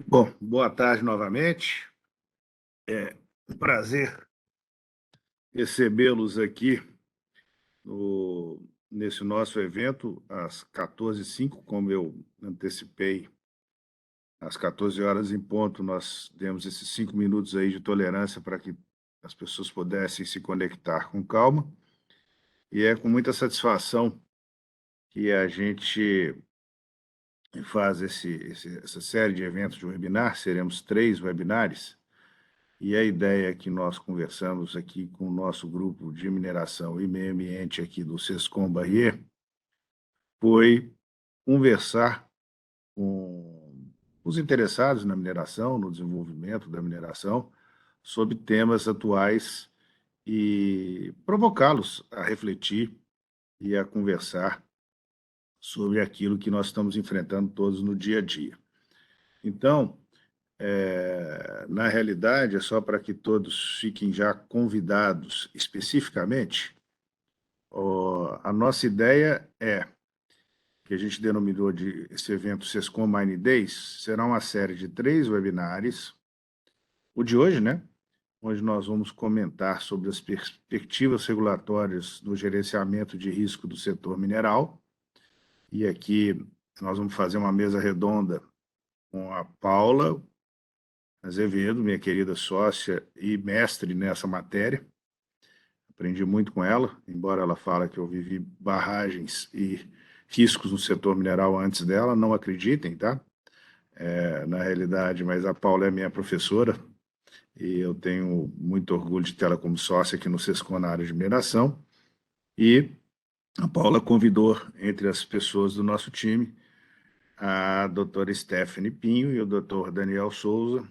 Bom, boa tarde novamente. É um prazer recebê-los aqui nesse nosso evento, às 14h05, como eu antecipei, às 14 horas em ponto, nós demos esses 5 minutos aí de tolerância para que as pessoas pudessem se conectar com calma. E é com muita satisfação que a gente faz essa série de eventos de webinar. Seremos 3 webinars. E a ideia que nós conversamos aqui com o nosso grupo de mineração e meio ambiente aqui do Sescom Barrier foi conversar com os interessados na mineração, no desenvolvimento da mineração, sobre temas atuais e provocá-los a refletir e a conversar sobre aquilo que nós estamos enfrentando todos no dia a dia. Então, na realidade, é só para que todos fiquem já convidados especificamente. A nossa ideia é, que a gente denominou de esse evento Sescom Mine Days, será uma série de 3 webinários. O de hoje, né? Onde nós vamos comentar sobre as perspectivas regulatórias no gerenciamento de risco do setor mineral. E aqui nós vamos fazer uma mesa redonda com a Paula Azevedo, minha querida sócia e mestre nessa matéria. Aprendi muito com ela, embora ela fale que eu vivi barragens e riscos no setor mineral antes dela, não acreditem, tá? Na realidade, mas a Paula é minha professora e eu tenho muito orgulho de tê-la como sócia aqui no Sescom na área de mineração. E a Paula convidou, entre as pessoas do nosso time, a doutora Stephanie Pinho e o doutor Daniel Souza,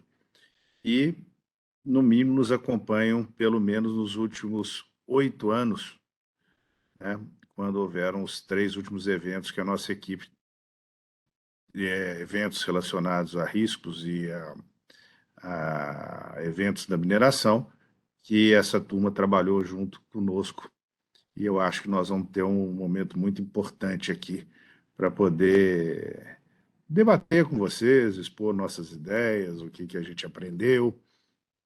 e no mínimo nos acompanham pelo menos nos últimos 8 anos, né, quando houveram os 3 últimos eventos que a nossa equipe, eventos relacionados a riscos e a eventos da mineração, que essa turma trabalhou junto conosco. E eu acho que nós vamos ter um momento muito importante aqui para poder debater com vocês, expor nossas ideias, o que a gente aprendeu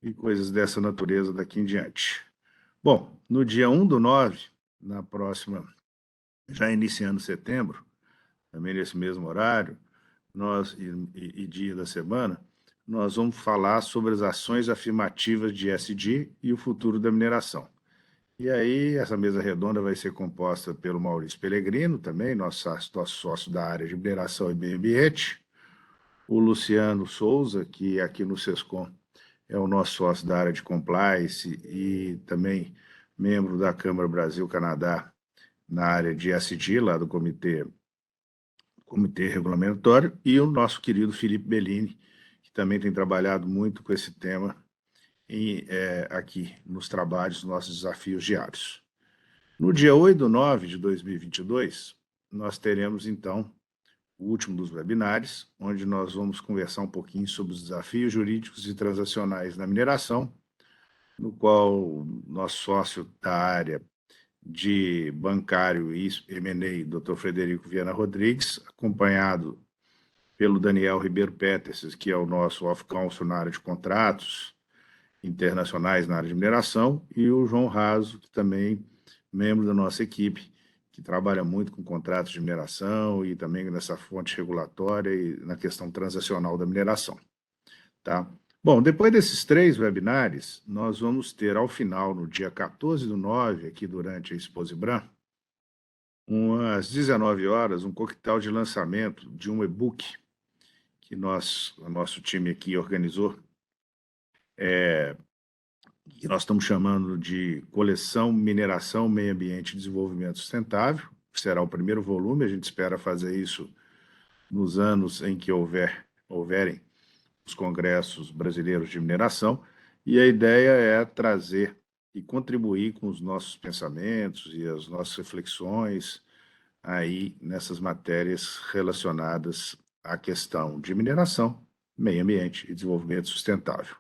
e coisas dessa natureza daqui em diante. Bom, no dia 1/9, na próxima, já iniciando setembro, também nesse mesmo horário, e dia da semana, nós vamos falar sobre as ações afirmativas de ESG e o futuro da mineração. E aí, essa mesa redonda vai ser composta pelo Maurício Pellegrino, também, nosso sócio da área de mineração e meio ambiente, o Luciano Souza, que aqui no Sescom é o nosso sócio da área de compliance e também membro da Câmara Brasil-Canadá na área de ESG, lá do Comitê Regulatório, e o nosso querido Felipe Bellini, que também tem trabalhado muito com esse tema aqui nos trabalhos, nossos desafios diários. No dia 8/9 de 2022, nós teremos, então, o último dos webinários, onde nós vamos conversar um pouquinho sobre os desafios jurídicos e transacionais na mineração, no qual nosso sócio da área de bancário e M&A, Dr. Frederico Viana Rodrigues, acompanhado pelo Daniel Ribeiro Peterses, que é o nosso off-counsel na área de contratos internacionais na área de mineração, e o João Raso, que também membro da nossa equipe, que trabalha muito com contratos de mineração e também nessa fonte regulatória e na questão transacional da mineração. Tá? Bom, depois desses 3 webinários, nós vamos ter, ao final, no dia 14/9, aqui durante a Exposibran, às 19 horas, um coquetel de lançamento de um e-book que o nosso time aqui organizou, que nós estamos chamando de Coleção Mineração, Meio Ambiente e Desenvolvimento Sustentável, que será o primeiro volume. A gente espera fazer isso nos anos em que houverem os congressos brasileiros de mineração, e a ideia é trazer e contribuir com os nossos pensamentos e as nossas reflexões aí nessas matérias relacionadas à questão de mineração, meio ambiente e desenvolvimento sustentável.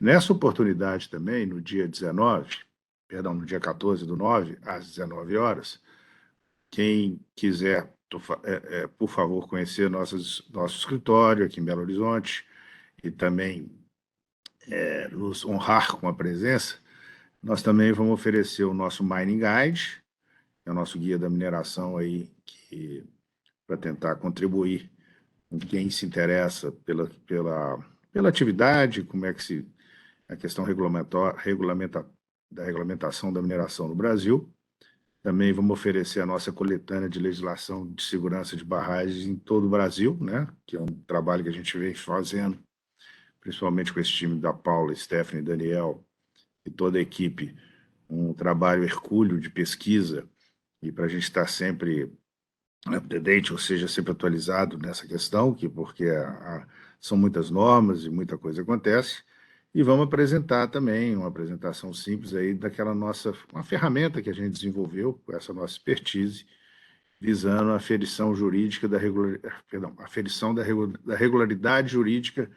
Nessa oportunidade também, no dia 14/9, às 19 horas, quem quiser por favor, conhecer nosso escritório aqui em Belo Horizonte e também nos honrar com a presença, nós também vamos oferecer o nosso Mining Guide, que é o nosso guia da mineração aí, para tentar contribuir com quem se interessa pela atividade, como é que a questão da regulamentação da mineração no Brasil. Também vamos oferecer a nossa coletânea de legislação de segurança de barragens em todo o Brasil, né? Que é um trabalho que a gente vem fazendo, principalmente com esse time da Paula, Stephanie, Daniel e toda a equipe, um trabalho hercúleo de pesquisa, e para a gente estar sempre up-to-date, ou seja, sempre atualizado nessa questão, porque são muitas normas e muita coisa acontece. E vamos apresentar também uma apresentação simples aí daquela uma ferramenta que a gente desenvolveu com essa nossa expertise, visando a aferição jurídica a aferição da regularidade jurídica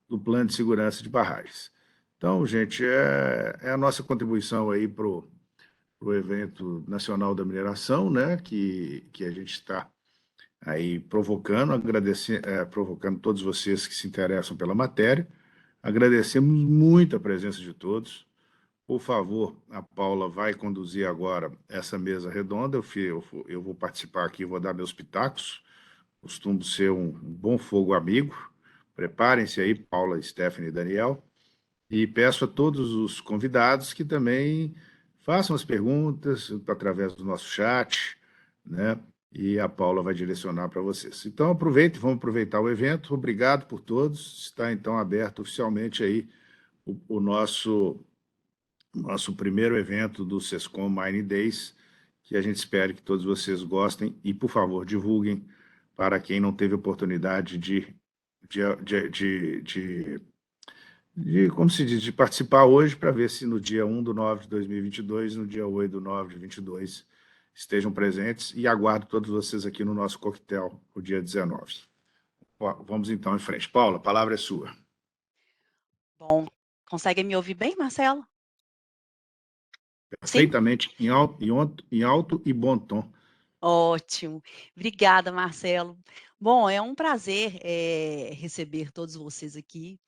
do Plano de Segurança de Barragens. Então, gente, é a nossa contribuição aí para o evento nacional da mineração, né, que a gente está aí provocando todos vocês que se interessam pela matéria. Agradecemos muito a presença de todos. Por favor, a Paula vai conduzir agora essa mesa redonda. Eu vou participar aqui, vou dar meus pitacos. Costumo ser um bom fogo amigo. Preparem-se aí, Paula, Stephanie e Daniel. E peço a todos os convidados que também façam as perguntas através do nosso chat, né? E a Paula vai direcionar para vocês. Então, vamos aproveitar o evento. Obrigado por todos. Está, então, aberto oficialmente aí o nosso primeiro evento do SESCOM Mining Days, que a gente espera que todos vocês gostem e, por favor, divulguem para quem não teve oportunidade como se diz, de participar hoje, para ver se no dia 1/9/2022, no dia 8/9/22, estejam presentes, e aguardo todos vocês aqui no nosso coquetel, o dia 19. Vamos então em frente. Paula, a palavra é sua. Bom, consegue me ouvir bem, Marcelo? Perfeitamente, em alto e bom tom. Ótimo. Obrigada, Marcelo. Bom, é um prazer receber todos vocês aqui.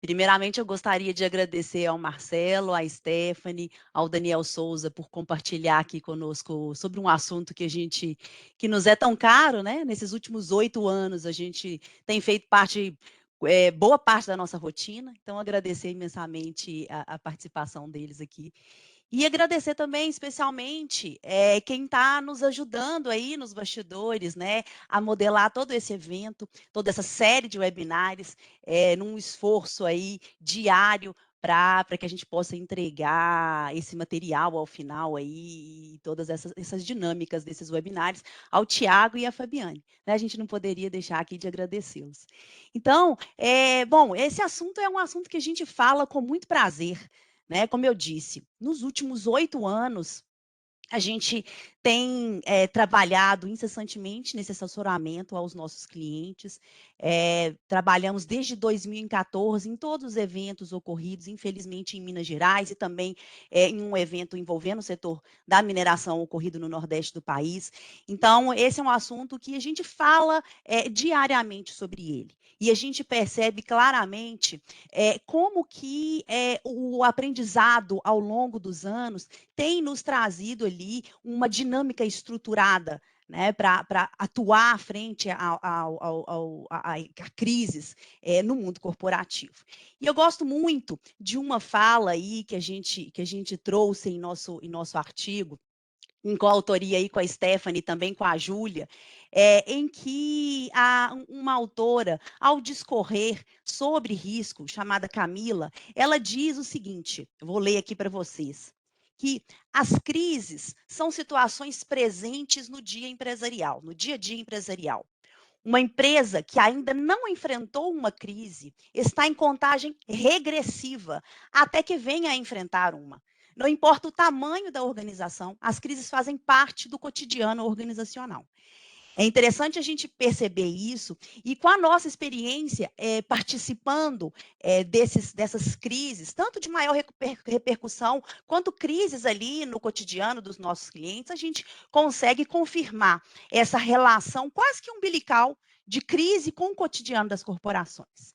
Primeiramente, eu gostaria de agradecer ao Marcelo, à Stephanie, ao Daniel Souza por compartilhar aqui conosco sobre um assunto que nos é tão caro, né? Nesses últimos 8 anos, a gente tem feito boa parte da nossa rotina. Então, agradecer imensamente a participação deles aqui. E agradecer também, especialmente, quem está nos ajudando aí nos bastidores, né, a modelar todo esse evento, toda essa série de webinários, num esforço aí diário para que a gente possa entregar esse material ao final aí, e todas essas dinâmicas desses webinários, ao Tiago e à Fabiane. Né? A gente não poderia deixar aqui de agradecê-los. Então, bom, esse assunto é um assunto que a gente fala com muito prazer. Né? Como eu disse, nos últimos 8 anos, a gente tem trabalhado incessantemente nesse assessoramento aos nossos clientes. Trabalhamos desde 2014 em todos os eventos ocorridos, infelizmente em Minas Gerais, e também em um evento envolvendo o setor da mineração ocorrido no Nordeste do país. Então, esse é um assunto que a gente fala diariamente sobre ele. E a gente percebe claramente como que o aprendizado ao longo dos anos tem nos trazido ali uma dinâmica estruturada, né, para atuar frente a crises no mundo corporativo. E eu gosto muito de uma fala aí que a gente trouxe em nosso artigo, em coautoria aí com a Stephanie e também com a Júlia, em que uma autora, ao discorrer sobre risco, chamada Camila, ela diz o seguinte, eu vou ler aqui para vocês, que as crises são situações presentes no dia empresarial, no dia a dia empresarial. Uma empresa que ainda não enfrentou uma crise está em contagem regressiva até que venha a enfrentar uma. Não importa o tamanho da organização, as crises fazem parte do cotidiano organizacional. É interessante a gente perceber isso, e com a nossa experiência participando dessas crises, tanto de maior repercussão, quanto crises ali no cotidiano dos nossos clientes, a gente consegue confirmar essa relação quase que umbilical de crise com o cotidiano das corporações.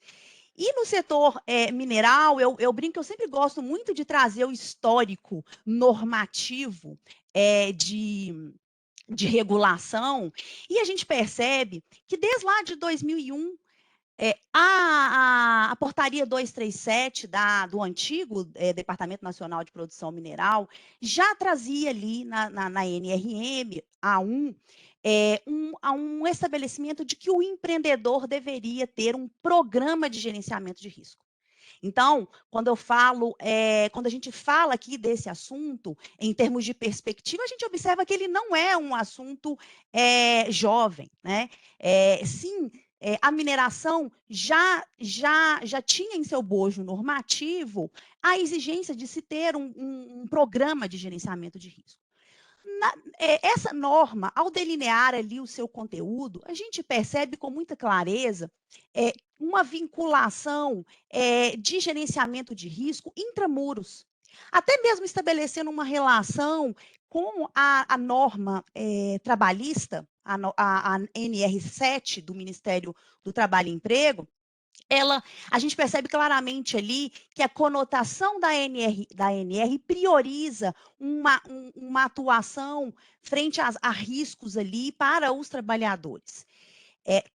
E no setor mineral, eu brinco, eu sempre gosto muito de trazer o histórico normativo de regulação, e a gente percebe que desde lá de 2001, a portaria 237 do antigo Departamento Nacional de Produção Mineral já trazia ali na NRM A1 um estabelecimento de que o empreendedor deveria ter um programa de gerenciamento de risco. Então, quando a gente fala aqui desse assunto, em termos de perspectiva, a gente observa que ele não é um assunto jovem, né? Sim, a mineração já tinha em seu bojo normativo a exigência de se ter um programa de gerenciamento de risco. Essa norma, ao delinear ali o seu conteúdo, a gente percebe com muita clareza uma vinculação de gerenciamento de risco intramuros, até mesmo estabelecendo uma relação com a norma trabalhista, a NR7 do Ministério do Trabalho e Emprego. A gente percebe claramente ali que a conotação da NR prioriza uma atuação frente a riscos ali para os trabalhadores.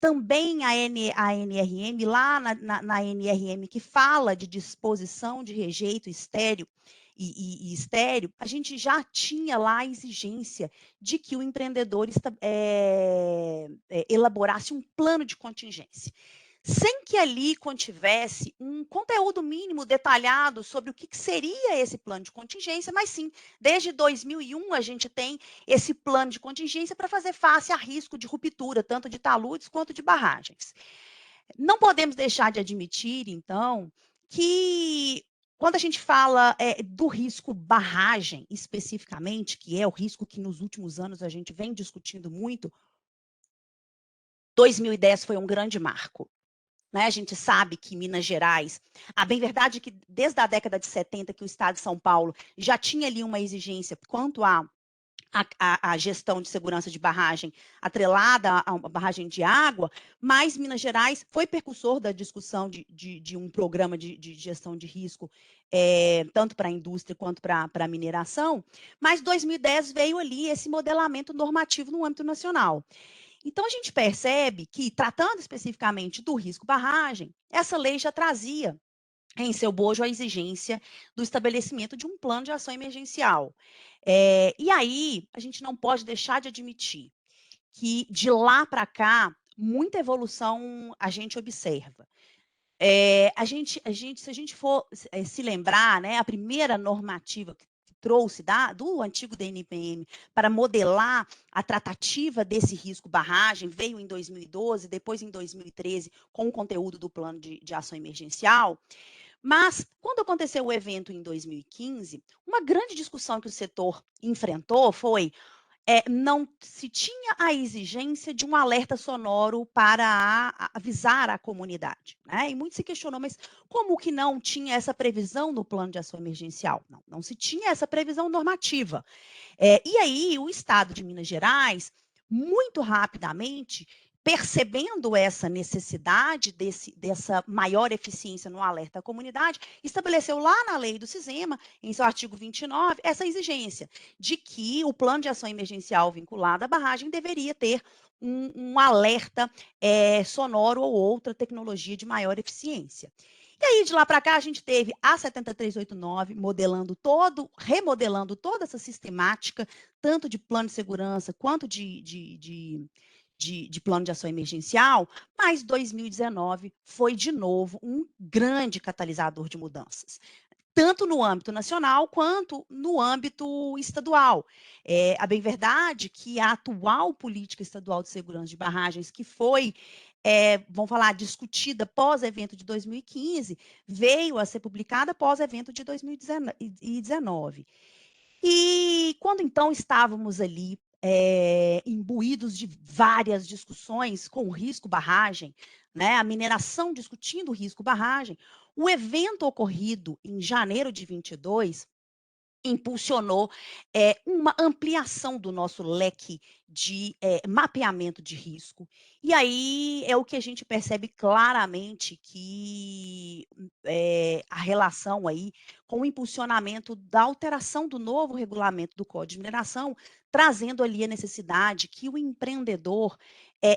Também a NRM, lá na NRM, que fala de disposição de rejeito estéreo e estéreo, a gente já tinha lá a exigência de que o empreendedor elaborasse um plano de contingência, sem que ali contivesse um conteúdo mínimo detalhado sobre o que seria esse plano de contingência, mas sim, desde 2001 a gente tem esse plano de contingência para fazer face a risco de ruptura, tanto de taludes quanto de barragens. Não podemos deixar de admitir, então, que quando a gente fala do risco barragem, especificamente, que é o risco que nos últimos anos a gente vem discutindo muito, 2010 foi um grande marco. Né? A gente sabe que Minas Gerais, a bem verdade é que desde a década de 70 que o Estado de São Paulo já tinha ali uma exigência quanto à gestão de segurança de barragem atrelada a uma barragem de água, mas Minas Gerais foi precursor da discussão de um programa de gestão de risco, tanto para a indústria quanto para a mineração, mas 2010 veio ali esse modelamento normativo no âmbito nacional. Então, a gente percebe que, tratando especificamente do risco barragem, essa lei já trazia em seu bojo a exigência do estabelecimento de um plano de ação emergencial. E aí, a gente não pode deixar de admitir que, de lá para cá, muita evolução a gente observa. Se a gente for se lembrar, né, a primeira normativa que trouxe do antigo DNPM para modelar a tratativa desse risco barragem, veio em 2012, depois em 2013, com o conteúdo do plano de ação emergencial. Mas, quando aconteceu o evento em 2015, uma grande discussão que o setor enfrentou foi não se tinha a exigência de um alerta sonoro para avisar a comunidade. Né? E muito se questionou, mas como que não tinha essa previsão no plano de ação emergencial? Não se tinha essa previsão normativa. E aí, o Estado de Minas Gerais, muito rapidamente, percebendo essa necessidade dessa maior eficiência no alerta à comunidade, estabeleceu lá na lei do CISEMA, em seu artigo 29, essa exigência de que o plano de ação emergencial vinculado à barragem deveria ter um alerta sonoro ou outra tecnologia de maior eficiência. E aí, de lá para cá, a gente teve a 7389 remodelando toda essa sistemática, tanto de plano de segurança quanto de plano de ação emergencial, mas 2019 foi, de novo, um grande catalisador de mudanças, tanto no âmbito nacional quanto no âmbito estadual. A bem verdade que a atual política estadual de segurança de barragens, que foi, vamos falar, discutida pós-evento de 2015, veio a ser publicada pós-evento de 2019. E quando então estávamos ali imbuídos de várias discussões com o risco barragem, né? A mineração discutindo o risco barragem. O evento ocorrido em janeiro de 22 impulsionou uma ampliação do nosso leque de mapeamento de risco. E aí é o que a gente percebe claramente que a relação aí com o impulsionamento da alteração do novo regulamento do Código de Mineração, trazendo ali a necessidade que o empreendedor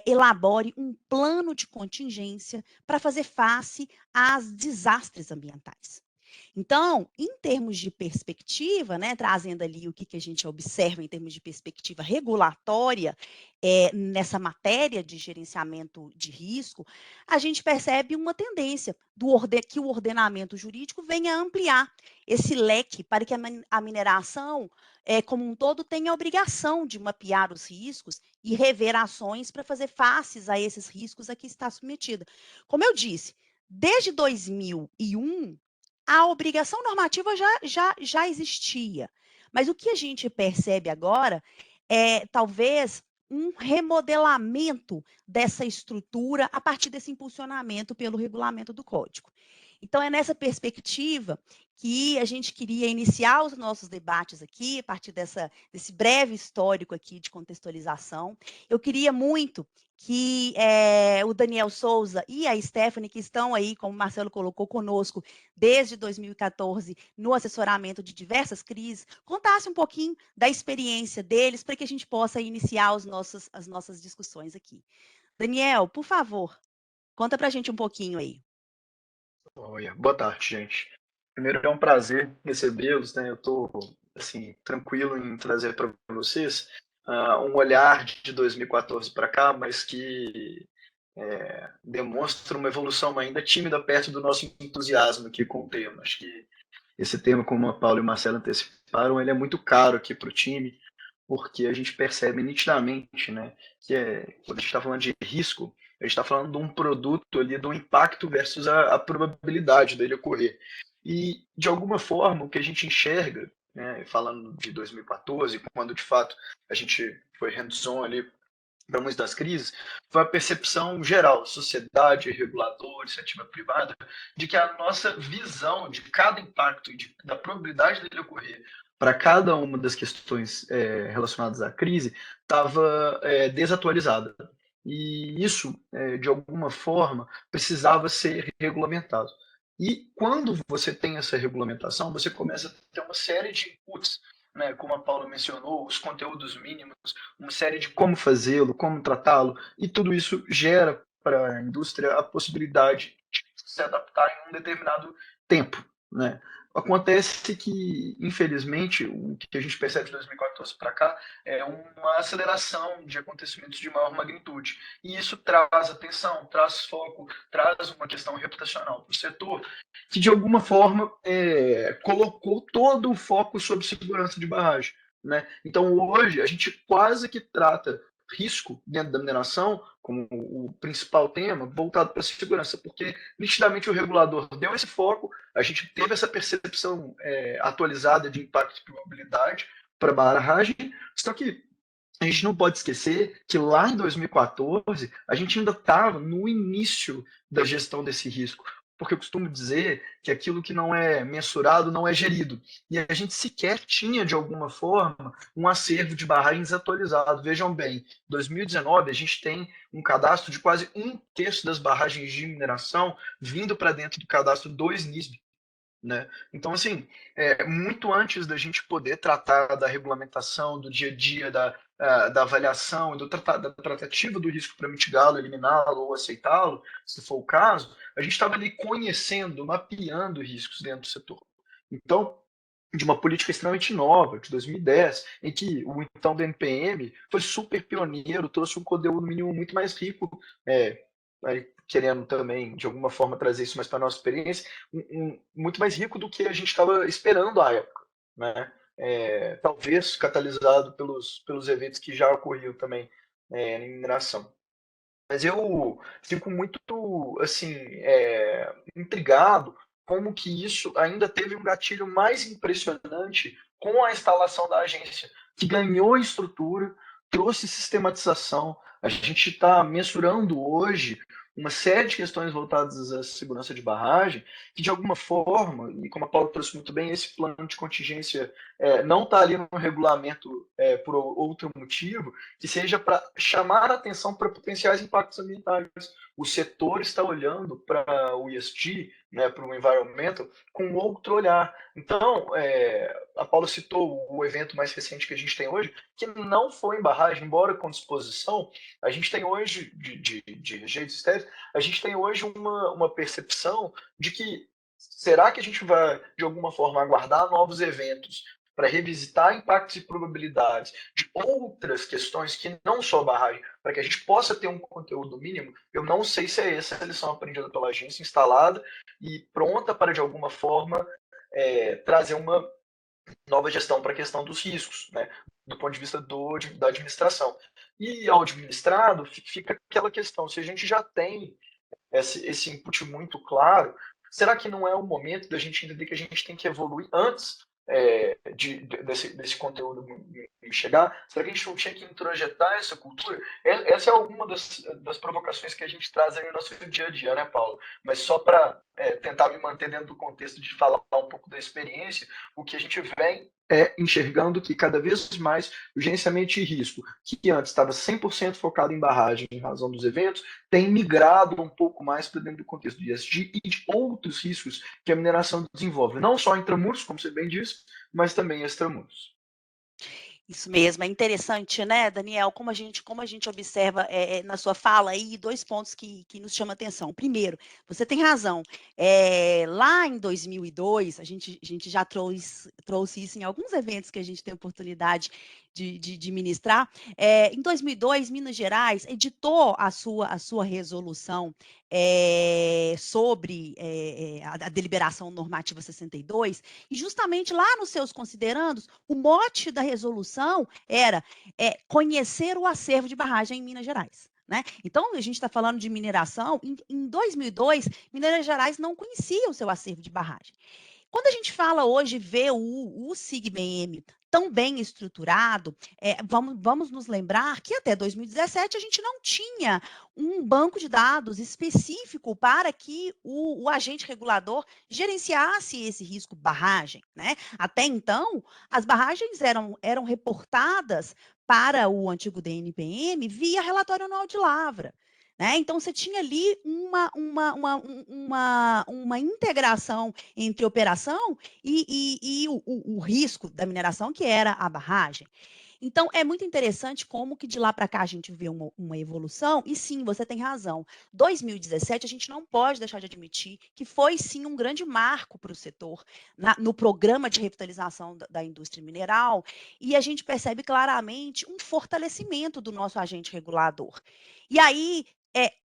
elabore um plano de contingência para fazer face aos desastres ambientais. Então, em termos de perspectiva, né, trazendo ali o que a gente observa em termos de perspectiva regulatória, nessa matéria de gerenciamento de risco, a gente percebe uma tendência que o ordenamento jurídico venha a ampliar esse leque para que a mineração, como um todo, tenha a obrigação de mapear os riscos e rever ações para fazer faces a esses riscos a que está submetida. Como eu disse, desde 2001, a obrigação normativa já existia, mas o que a gente percebe agora é talvez um remodelamento dessa estrutura a partir desse impulsionamento pelo regulamento do código. Então, é nessa perspectiva que a gente queria iniciar os nossos debates aqui, a partir desse breve histórico aqui de contextualização. Eu queria muito que o Daniel Souza e a Stephanie, que estão aí, como o Marcelo colocou, conosco desde 2014, no assessoramento de diversas crises, contasse um pouquinho da experiência deles para que a gente possa iniciar as nossas discussões aqui. Daniel, por favor, conta para a gente um pouquinho aí. Boa tarde, gente. Primeiro, é um prazer recebê-los, né? Eu estou assim, tranquilo em trazer para vocês um olhar de 2014 para cá, mas que demonstra uma evolução ainda tímida perto do nosso entusiasmo aqui com o tema. Acho que esse tema, como a Paula e o Marcelo anteciparam, ele é muito caro aqui para o time, porque a gente percebe nitidamente, né, que quando a gente está falando de risco, a gente está falando de um produto ali, do impacto versus a probabilidade dele ocorrer. E, de alguma forma, o que a gente enxerga, né, falando de 2014, quando de fato a gente foi hands-on ali para muitas das crises, foi a percepção geral, sociedade, regulador, iniciativa privada, de que a nossa visão de cada impacto e da probabilidade dele ocorrer para cada uma das questões relacionadas à crise estava desatualizada. E isso, de alguma forma, precisava ser regulamentado. E quando você tem essa regulamentação, você começa a ter uma série de inputs, né, como a Paula mencionou, os conteúdos mínimos, uma série de como fazê-lo, como tratá-lo, e tudo isso gera para a indústria a possibilidade de se adaptar em um determinado tempo, né? Acontece que, infelizmente, o que a gente percebe de 2014 para cá é uma aceleração de acontecimentos de maior magnitude. E isso traz atenção, traz foco, traz uma questão reputacional para o setor, que, de alguma forma, colocou todo o foco sobre segurança de barragem, né? Então, hoje, a gente quase que trata risco dentro da mineração como o principal tema voltado para a segurança, porque nitidamente o regulador deu esse foco, a gente teve essa percepção atualizada de impacto e probabilidade para a barragem, só que a gente não pode esquecer que lá em 2014 a gente ainda estava no início da gestão desse risco, porque eu costumo dizer que aquilo que não é mensurado não é gerido. E a gente sequer tinha, de alguma forma, um acervo de barragens atualizado. Vejam bem, 2019 a gente tem um cadastro de quase 1/3 das barragens de mineração vindo para dentro do cadastro 2 NISB. Né? Então, assim, muito antes da gente poder tratar da regulamentação, do dia a dia, da avaliação, da tratativa do risco para mitigá-lo, eliminá-lo ou aceitá-lo, se for o caso, a gente estava ali conhecendo, mapeando riscos dentro do setor. Então, de uma política extremamente nova, de 2010, em que o então BNPM foi super pioneiro, trouxe um conteúdo mínimo muito mais rico, querendo também, de alguma forma, trazer isso mais para a nossa experiência, muito mais rico do que a gente estava esperando à época, né? Talvez catalisado pelos eventos que já ocorriam também na mineração. Mas eu fico muito, assim, intrigado como que isso ainda teve um gatilho mais impressionante com a instalação da agência, que ganhou estrutura, trouxe sistematização. A gente está mensurando hoje uma série de questões voltadas à segurança de barragem, que de alguma forma, e como a Paula trouxe muito bem, esse plano de contingência não está ali no regulamento por outro motivo, que seja para chamar a atenção para potenciais impactos ambientais. O setor está olhando para o ESG, né, para o environmental, com outro olhar. Então, a Paula citou o evento mais recente que a gente tem hoje, que não foi em barragem, embora com disposição. A gente tem hoje, de rejeitos estéreis, a gente tem hoje uma percepção de que será que a gente vai, de alguma forma, aguardar novos eventos para revisitar impactos e probabilidades de outras questões que não só barragem, para que a gente possa ter um conteúdo mínimo? Eu não sei se é essa a lição aprendida pela agência, instalada e pronta para, de alguma forma, trazer uma nova gestão para a questão dos riscos, né, do ponto de vista da administração. E ao administrado, fica aquela questão, se a gente já tem esse input muito claro, será que não é o momento da gente entender que a gente tem que evoluir antes desse conteúdo chegar? Será que a gente não tinha que introjetar essa cultura? Essa é alguma das provocações que a gente traz aí no nosso dia a dia, né, Paulo? Mas só para tentar me manter dentro do contexto de falar um pouco da experiência, o que a gente vem enxergando que cada vez mais o gerenciamento de risco, que antes estava 100% focado em barragem em razão dos eventos, tem migrado um pouco mais para dentro do contexto de ESG e de outros riscos que a mineração desenvolve, não só intramuros, como você bem disse, mas também extramuros. Isso mesmo, é interessante, né, Daniel, como a gente observa na sua fala aí, 2 pontos que nos chamam a atenção. Primeiro, você tem razão, lá em 2002, a gente já trouxe isso em alguns eventos que a gente tem oportunidade de ministrar. Em 2002, Minas Gerais editou a sua resolução sobre a deliberação normativa 62, e justamente lá nos seus considerandos, o mote da resolução era conhecer o acervo de barragem em Minas Gerais. Né? Então, a gente está falando de mineração. Em 2002, Minas Gerais não conhecia o seu acervo de barragem. Quando a gente fala hoje, vê o SIGBM tão bem estruturado, vamos nos lembrar que até 2017 a gente não tinha um banco de dados específico para que o agente regulador gerenciasse esse risco barragem. Né? Até então, as barragens eram reportadas para o antigo DNPM via relatório anual de lavra. Né? Então, você tinha ali uma integração entre operação e o risco da mineração, que era a barragem. Então, é muito interessante como que de lá para cá a gente vê uma evolução, e sim, você tem razão. 2017, a gente não pode deixar de admitir que foi sim um grande marco para o setor, no programa de revitalização da indústria mineral, e a gente percebe claramente um fortalecimento do nosso agente regulador. E aí,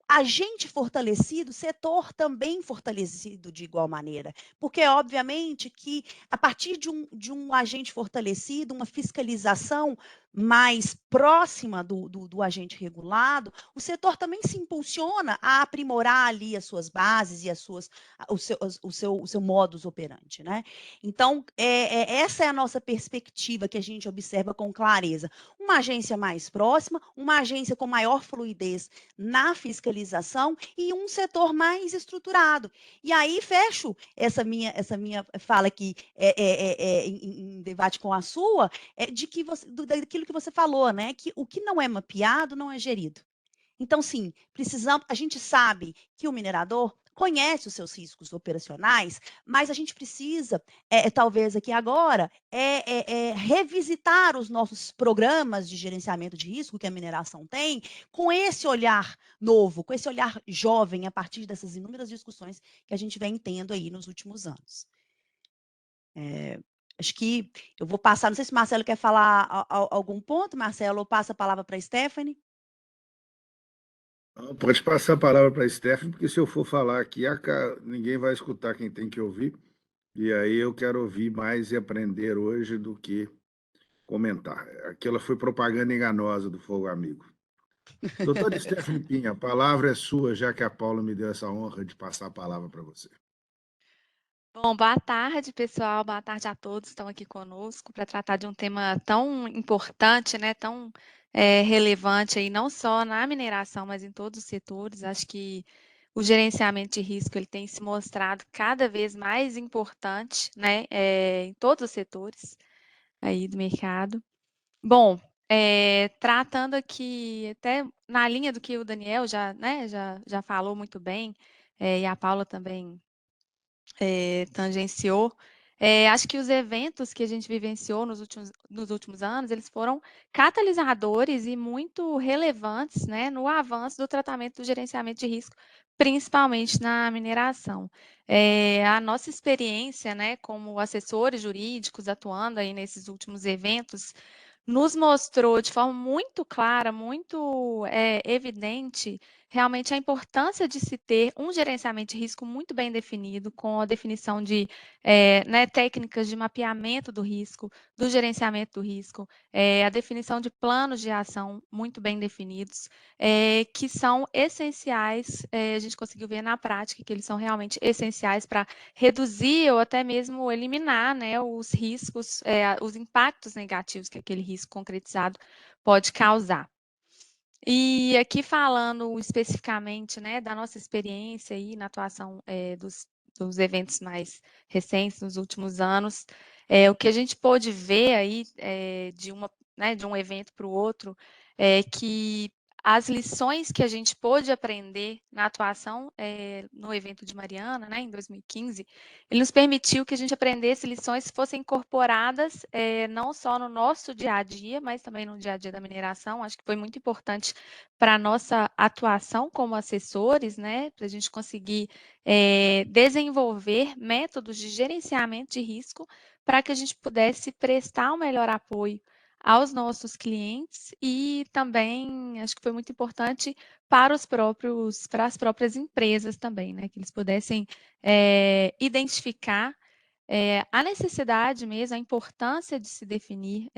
agente fortalecido, setor também fortalecido de igual maneira, porque obviamente que a partir de um agente fortalecido, uma fiscalização mais próxima do agente regulado, o setor também se impulsiona a aprimorar ali as suas bases e o seu modus operandi. Né? Então, essa é a nossa perspectiva que a gente observa com clareza. Uma agência mais próxima, uma agência com maior fluidez na fiscalização e um setor mais estruturado. E aí fecho essa minha fala aqui em debate com a sua, daquilo que você falou, né? Que o que não é mapeado não é gerido. Então, sim, a gente sabe que o minerador conhece os seus riscos operacionais, mas a gente precisa, talvez aqui agora, revisitar os nossos programas de gerenciamento de risco que a mineração tem, com esse olhar novo, com esse olhar jovem, a partir dessas inúmeras discussões que a gente vem tendo aí nos últimos anos. Acho que eu vou passar, não sei se o Marcelo quer falar algum ponto, Marcelo, ou passa a palavra para a Stephanie. Pode passar a palavra para a Stephanie, porque se eu for falar aqui, ninguém vai escutar quem tem que ouvir. E aí eu quero ouvir mais e aprender hoje do que comentar. Aquela foi propaganda enganosa do Fogo Amigo. Doutora Stephanie Pinha, a palavra é sua, já que a Paula me deu essa honra de passar a palavra para você. Bom, boa tarde, pessoal. Boa tarde a todos que estão aqui conosco para tratar de um tema tão importante, né, tão relevante aí, não só na mineração, mas em todos os setores. Acho que o gerenciamento de risco ele tem se mostrado cada vez mais importante, né, em todos os setores aí do mercado. Bom, tratando aqui até na linha do que o Daniel já, né, já falou muito bem, e a Paula também tangenciou. Acho que os eventos que a gente vivenciou nos últimos anos, eles foram catalisadores e muito relevantes, né, no avanço do tratamento do gerenciamento de risco, principalmente na mineração. A nossa experiência, né, como assessores jurídicos atuando aí nesses últimos eventos, nos mostrou de forma muito clara, muito evidente, realmente a importância de se ter um gerenciamento de risco muito bem definido, com a definição de né, técnicas de mapeamento do risco, do gerenciamento do risco, a definição de planos de ação muito bem definidos, que são essenciais, a gente conseguiu ver na prática que eles são realmente essenciais para reduzir ou até mesmo eliminar, né, os riscos, os impactos negativos que aquele risco concretizado pode causar. E aqui falando especificamente, né, da nossa experiência aí na atuação dos eventos mais recentes nos últimos anos, o que a gente pôde ver aí de um evento para o outro é que as lições que a gente pôde aprender na atuação no evento de Mariana, né, em 2015, ele nos permitiu que a gente aprendesse lições que fossem incorporadas não só no nosso dia a dia, mas também no dia a dia da mineração. Acho que foi muito importante para a nossa atuação como assessores, né, para a gente conseguir desenvolver métodos de gerenciamento de risco para que a gente pudesse prestar o melhor apoio aos nossos clientes e também acho que foi muito importante para as próprias empresas também, né, que eles pudessem identificar a necessidade mesmo, a importância de se definir,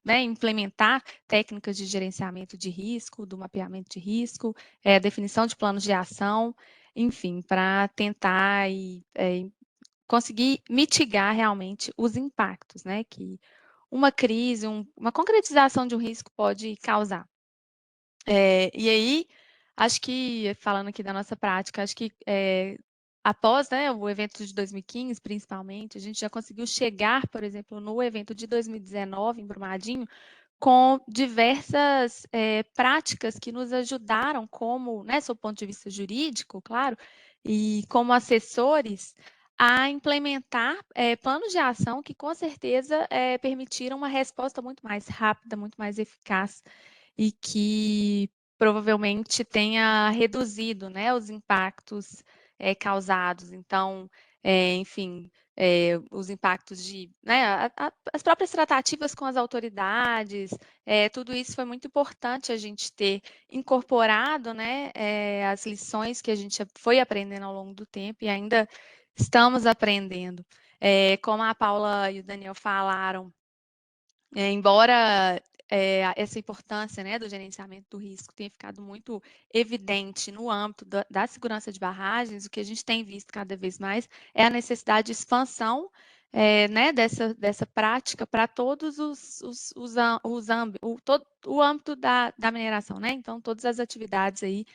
né, implementar técnicas de gerenciamento de risco, do mapeamento de risco, definição de planos de ação, enfim, para tentar conseguir mitigar realmente os impactos, né, que uma crise, uma concretização de um risco pode causar. E aí, acho que, falando aqui da nossa prática, acho que após, né, o evento de 2015, principalmente, a gente já conseguiu chegar, por exemplo, no evento de 2019, em Brumadinho, com diversas práticas que nos ajudaram como, né, sob o ponto de vista jurídico, claro, e como assessores, a implementar planos de ação que, com certeza, permitiram uma resposta muito mais rápida, muito mais eficaz e que provavelmente tenha reduzido, né, os impactos causados. Então, enfim, os impactos de, né, as próprias tratativas com as autoridades, tudo isso foi muito importante a gente ter incorporado, né, as lições que a gente foi aprendendo ao longo do tempo e ainda estamos aprendendo. Como a Paula e o Daniel falaram, embora essa importância, né, do gerenciamento do risco tenha ficado muito evidente no âmbito da segurança de barragens, o que a gente tem visto cada vez mais é a necessidade de expansão né, dessa prática para todos todo o âmbito da mineração, né? Então, todas as atividades aí,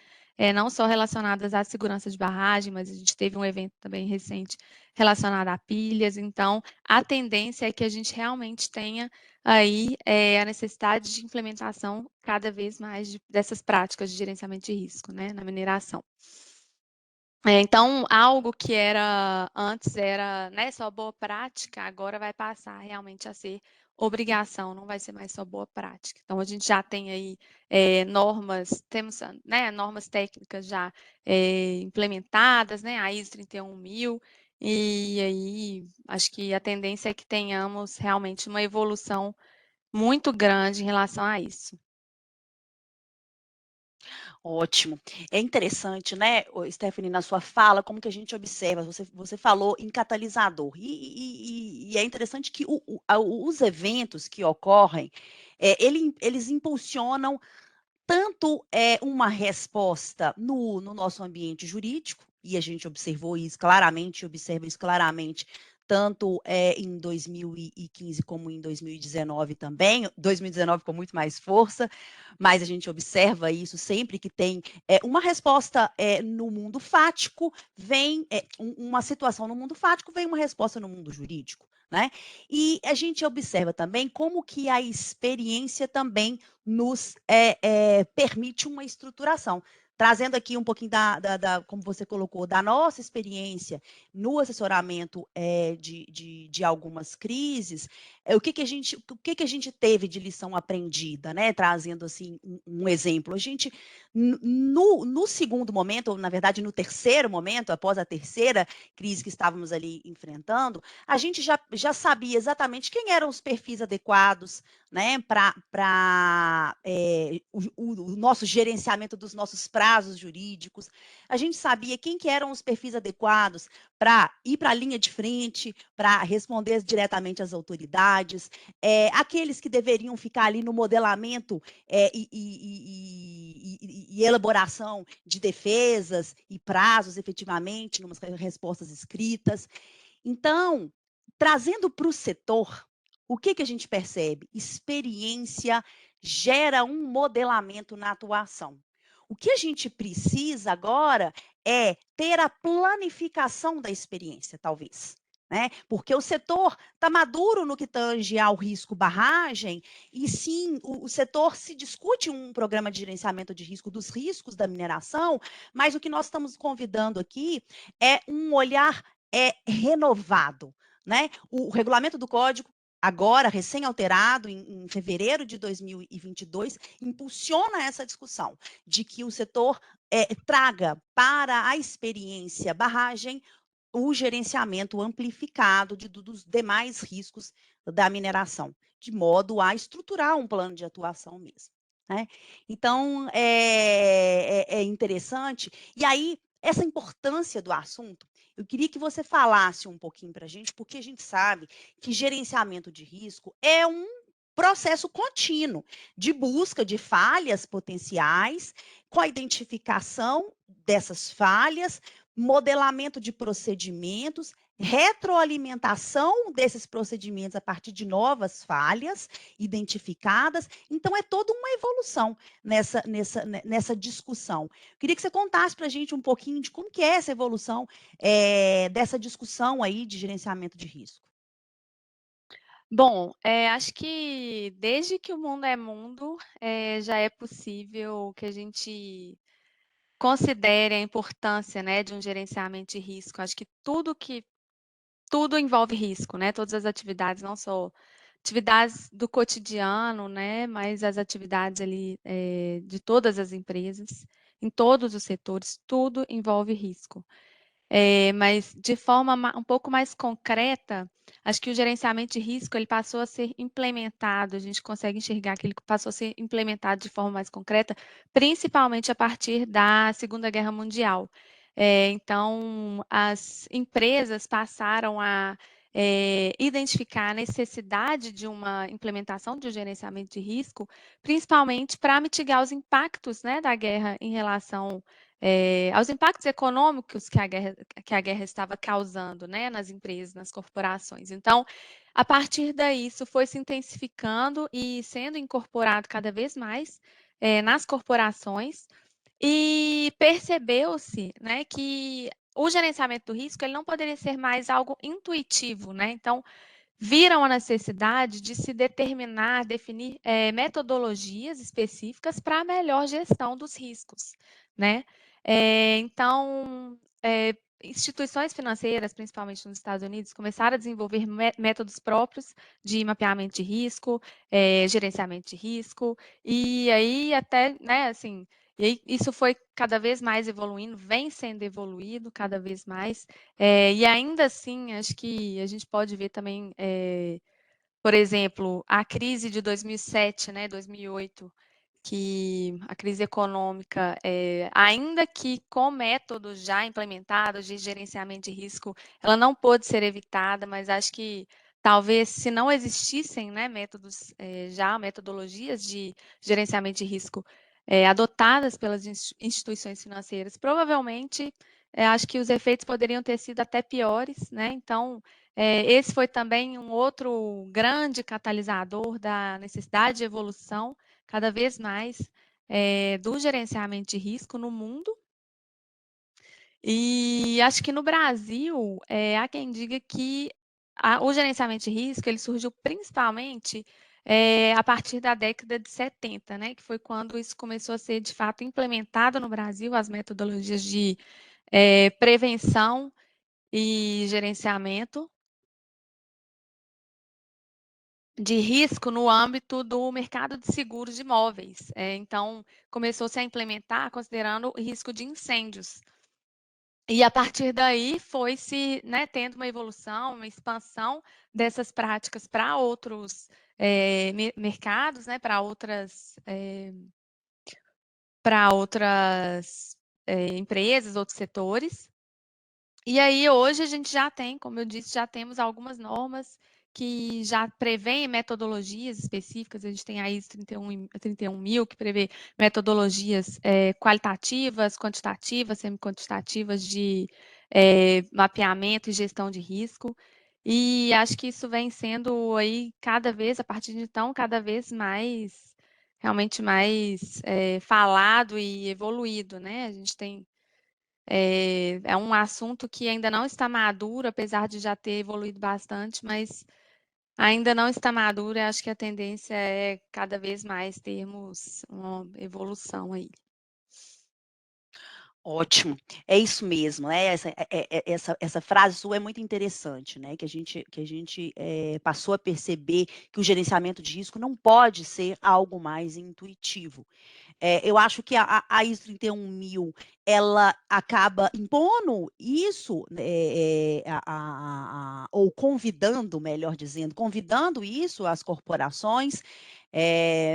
não só relacionadas à segurança de barragem, mas a gente teve um evento também recente relacionado a pilhas. Então, a tendência é que a gente realmente tenha aí a necessidade de implementação cada vez mais dessas práticas de gerenciamento de risco, né, na mineração. Então, algo que antes era, né, só boa prática, agora vai passar realmente a ser obrigação, não vai ser mais só boa prática. Então, a gente já tem aí temos, né, normas técnicas já implementadas, né, a ISO 31000, e aí acho que a tendência é que tenhamos realmente uma evolução muito grande em relação a isso. Ótimo. É interessante, né, Stephanie, na sua fala, como que a gente observa, você falou em catalisador, e é interessante que os eventos que ocorrem, eles impulsionam tanto uma resposta no nosso ambiente jurídico, e a gente observa isso claramente tanto em 2015 como em 2019 também, 2019 com muito mais força, mas a gente observa isso sempre que tem uma resposta no mundo fático, vem uma situação no mundo fático, vem uma resposta no mundo jurídico, né? E a gente observa também como que a experiência também nos permite uma estruturação. Trazendo aqui um pouquinho como você colocou, da nossa experiência no assessoramento de algumas crises, o que que a gente teve de lição aprendida, né? Trazendo assim um exemplo. A gente, no segundo momento, ou na verdade no terceiro momento, após a terceira crise que estávamos ali enfrentando, a gente já sabia exatamente quem eram os perfis adequados, né, para o nosso gerenciamento dos nossos prazos jurídicos. A gente sabia quem que eram os perfis adequados para ir para a linha de frente, para responder diretamente às autoridades, aqueles que deveriam ficar ali no modelamento e elaboração de defesas e prazos, efetivamente, em umas respostas escritas. Então, trazendo para o setor, o que a gente percebe? Experiência gera um modelamento na atuação. O que a gente precisa agora é ter a planificação da experiência, talvez. Né? Porque o setor está maduro no que tange ao risco barragem, e sim, o setor se discute um programa de gerenciamento de risco dos riscos da mineração, mas o que nós estamos convidando aqui é um olhar renovado. Né? O regulamento do código, agora recém-alterado em fevereiro de 2022, impulsiona essa discussão de que o setor traga para a experiência barragem o gerenciamento amplificado dos demais riscos da mineração, de modo a estruturar um plano de atuação mesmo. Né? Então, é interessante. E aí, essa importância do assunto, eu queria que você falasse um pouquinho para a gente, porque a gente sabe que gerenciamento de risco é um processo contínuo de busca de falhas potenciais, com a identificação dessas falhas, modelamento de procedimentos, retroalimentação desses procedimentos a partir de novas falhas identificadas. Então, é toda uma evolução nessa discussão. Queria que você contasse para a gente um pouquinho de como que é essa evolução dessa discussão aí de gerenciamento de risco. Bom, acho que desde que o mundo é mundo, já é possível que a gente considere a importância, né, de um gerenciamento de risco. Acho que tudo envolve risco, né? Todas as atividades, não só atividades do cotidiano, né, mas as atividades ali de todas as empresas, em todos os setores, tudo envolve risco. Mas de forma um pouco mais concreta, acho que o gerenciamento de risco ele passou a ser implementado, a gente consegue enxergar que ele passou a ser implementado de forma mais concreta, principalmente a partir da Segunda Guerra Mundial. Então, as empresas passaram a identificar a necessidade de uma implementação de um gerenciamento de risco, principalmente para mitigar os impactos, né, da guerra em relação aos impactos econômicos que a guerra estava causando, né, nas empresas, nas corporações. Então, a partir daí, isso foi se intensificando e sendo incorporado cada vez mais nas corporações, e percebeu-se, né, que o gerenciamento do risco ele não poderia ser mais algo intuitivo, né? Então, viram a necessidade de se definir metodologias específicas para a melhor gestão dos riscos, né? Então, instituições financeiras, principalmente nos Estados Unidos, começaram a desenvolver métodos próprios de mapeamento de risco, gerenciamento de risco, e aí até, né, assim, e aí isso foi cada vez mais evoluindo, vem sendo evoluído cada vez mais, e ainda assim, acho que a gente pode ver também, por exemplo, a crise de 2007, né, 2008, que a crise econômica, ainda que com métodos já implementados de gerenciamento de risco, ela não pôde ser evitada, mas acho que talvez se não existissem, né, metodologias de gerenciamento de risco adotadas pelas instituições financeiras, provavelmente acho que os efeitos poderiam ter sido até piores, né? Então, esse foi também um outro grande catalisador da necessidade de evolução, cada vez mais, do gerenciamento de risco no mundo. E acho que no Brasil, há quem diga que o gerenciamento de risco ele surgiu principalmente a partir da década de 70, né? Que foi quando isso começou a ser de fato implementado no Brasil, as metodologias de prevenção e gerenciamento de risco no âmbito do mercado de seguros de imóveis. Então, começou-se a implementar considerando o risco de incêndios. E a partir daí foi-se, né, tendo uma evolução, uma expansão dessas práticas para outros mercados, né, para outras empresas, outros setores. E aí, hoje, a gente já tem, como eu disse, já temos algumas normas que já prevêem metodologias específicas. A gente tem a ISO 31000, que prevê metodologias qualitativas, quantitativas, semi-quantitativas de mapeamento e gestão de risco. E acho que isso vem sendo aí cada vez, a partir de então, cada vez mais, realmente mais falado e evoluído, né? A gente tem é um assunto que ainda não está maduro, apesar de já ter evoluído bastante, mas ainda não está maduro. E acho que a tendência é cada vez mais termos uma evolução aí. Ótimo, é isso mesmo, né? Essa frase sua é muito interessante, né? Que a gente passou a perceber que o gerenciamento de risco não pode ser algo mais intuitivo. Eu acho que a ISO 31000 ela acaba impondo isso, ou convidando, melhor dizendo, convidando isso às corporações,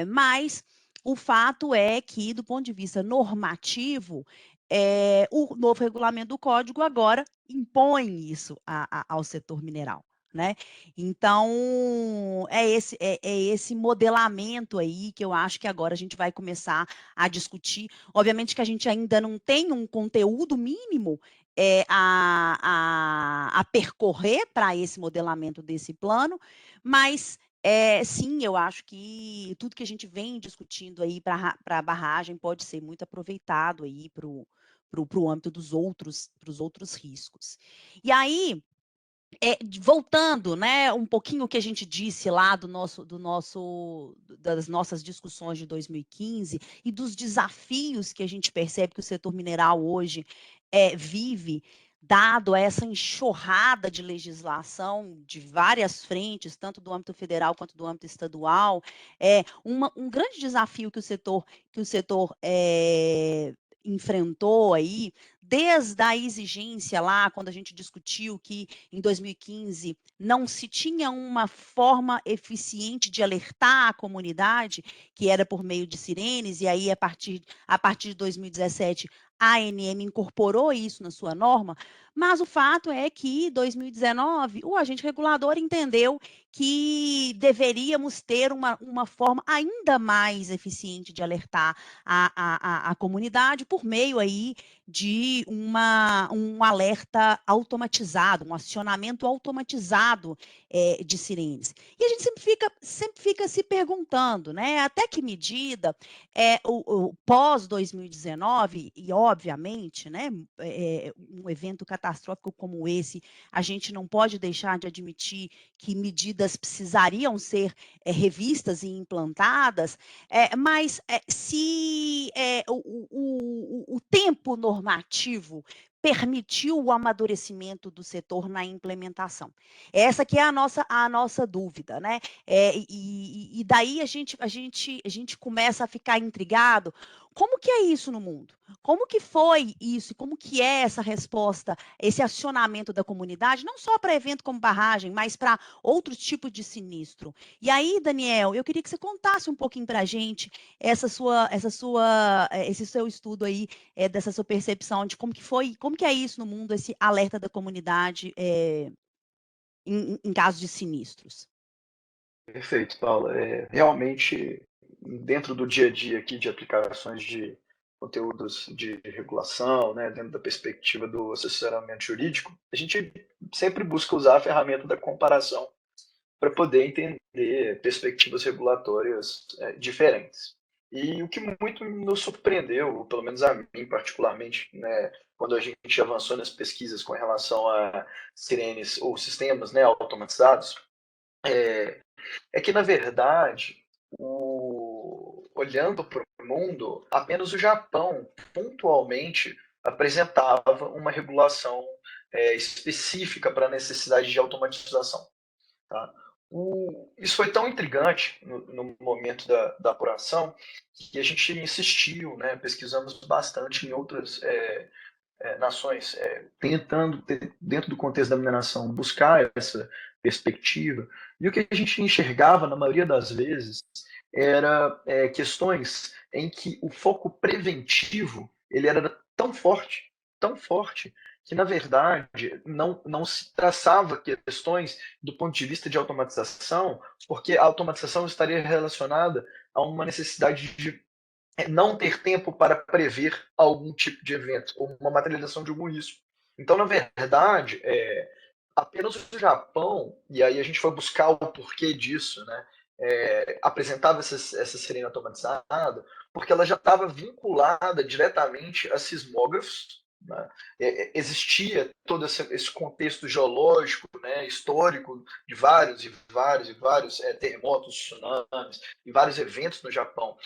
mas o fato é que, do ponto de vista normativo, o novo regulamento do Código agora impõe isso ao setor mineral. Né? Então, esse modelamento aí que eu acho que agora a gente vai começar a discutir. Obviamente que a gente ainda não tem um conteúdo mínimo a percorrer para esse modelamento desse plano, mas sim, eu acho que tudo que a gente vem discutindo aí para a barragem pode ser muito aproveitado aí para o âmbito dos outros riscos. E aí, voltando, né, um pouquinho o que a gente disse lá das nossas discussões de 2015 e dos desafios que a gente percebe que o setor mineral hoje vive, dado essa enxurrada de legislação de várias frentes, tanto do âmbito federal quanto do âmbito estadual, um grande desafio que o setor enfrentou aí, desde a exigência lá, quando a gente discutiu que em 2015 não se tinha uma forma eficiente de alertar a comunidade, que era por meio de sirenes, e aí a partir de 2017 a ANM incorporou isso na sua norma, mas o fato é que em 2019 o agente regulador entendeu que deveríamos ter uma forma ainda mais eficiente de alertar a comunidade por meio aí de um alerta automatizado, um acionamento automatizado de sirenes. E a gente sempre fica se perguntando, né, até que medida o pós-2019, e obviamente, né, um evento catastrófico como esse, a gente não pode deixar de admitir que medidas precisariam ser revistas e implantadas, mas se o tempo normativo permitiu o amadurecimento do setor na implementação. Essa que é a nossa dúvida, né? E daí a gente começa a ficar intrigado. Como que é isso no mundo? Como que foi isso? Como que é essa resposta, esse acionamento da comunidade, não só para evento como barragem, mas para outro tipo de sinistro? E aí, Daniel, eu queria que você contasse um pouquinho para a gente esse seu estudo aí, dessa sua percepção de como que é isso no mundo, esse alerta da comunidade em caso de sinistros. Perfeito, Paula. Realmente, dentro do dia a dia aqui de aplicações de conteúdos de regulação, né, dentro da perspectiva do assessoramento jurídico, a gente sempre busca usar a ferramenta da comparação para poder entender perspectivas regulatórias diferentes. E o que muito nos surpreendeu, pelo menos a mim particularmente, né, quando a gente avançou nas pesquisas com relação a sirenes ou sistemas, né, automatizados, é que, na verdade, olhando para o mundo, apenas o Japão pontualmente apresentava uma regulação específica para a necessidade de automatização. Tá? Isso foi tão intrigante no momento da apuração que a gente insistiu, né, pesquisamos bastante em outras nações, tentando, dentro do contexto da mineração, buscar essa perspectiva. E o que a gente enxergava, na maioria das vezes, era questões em que o foco preventivo ele era tão forte, que, na verdade, não se traçava questões do ponto de vista de automatização, porque a automatização estaria relacionada a uma necessidade de não ter tempo para prever algum tipo de evento, ou uma materialização de algum risco. Então, na verdade, apenas o Japão, e aí a gente foi buscar o porquê disso, né? Apresentava essa sirene automatizada, porque ela já estava vinculada diretamente a sismógrafos, né? Existia todo esse contexto geológico, né, histórico, de vários terremotos, tsunamis, e vários eventos no Japão,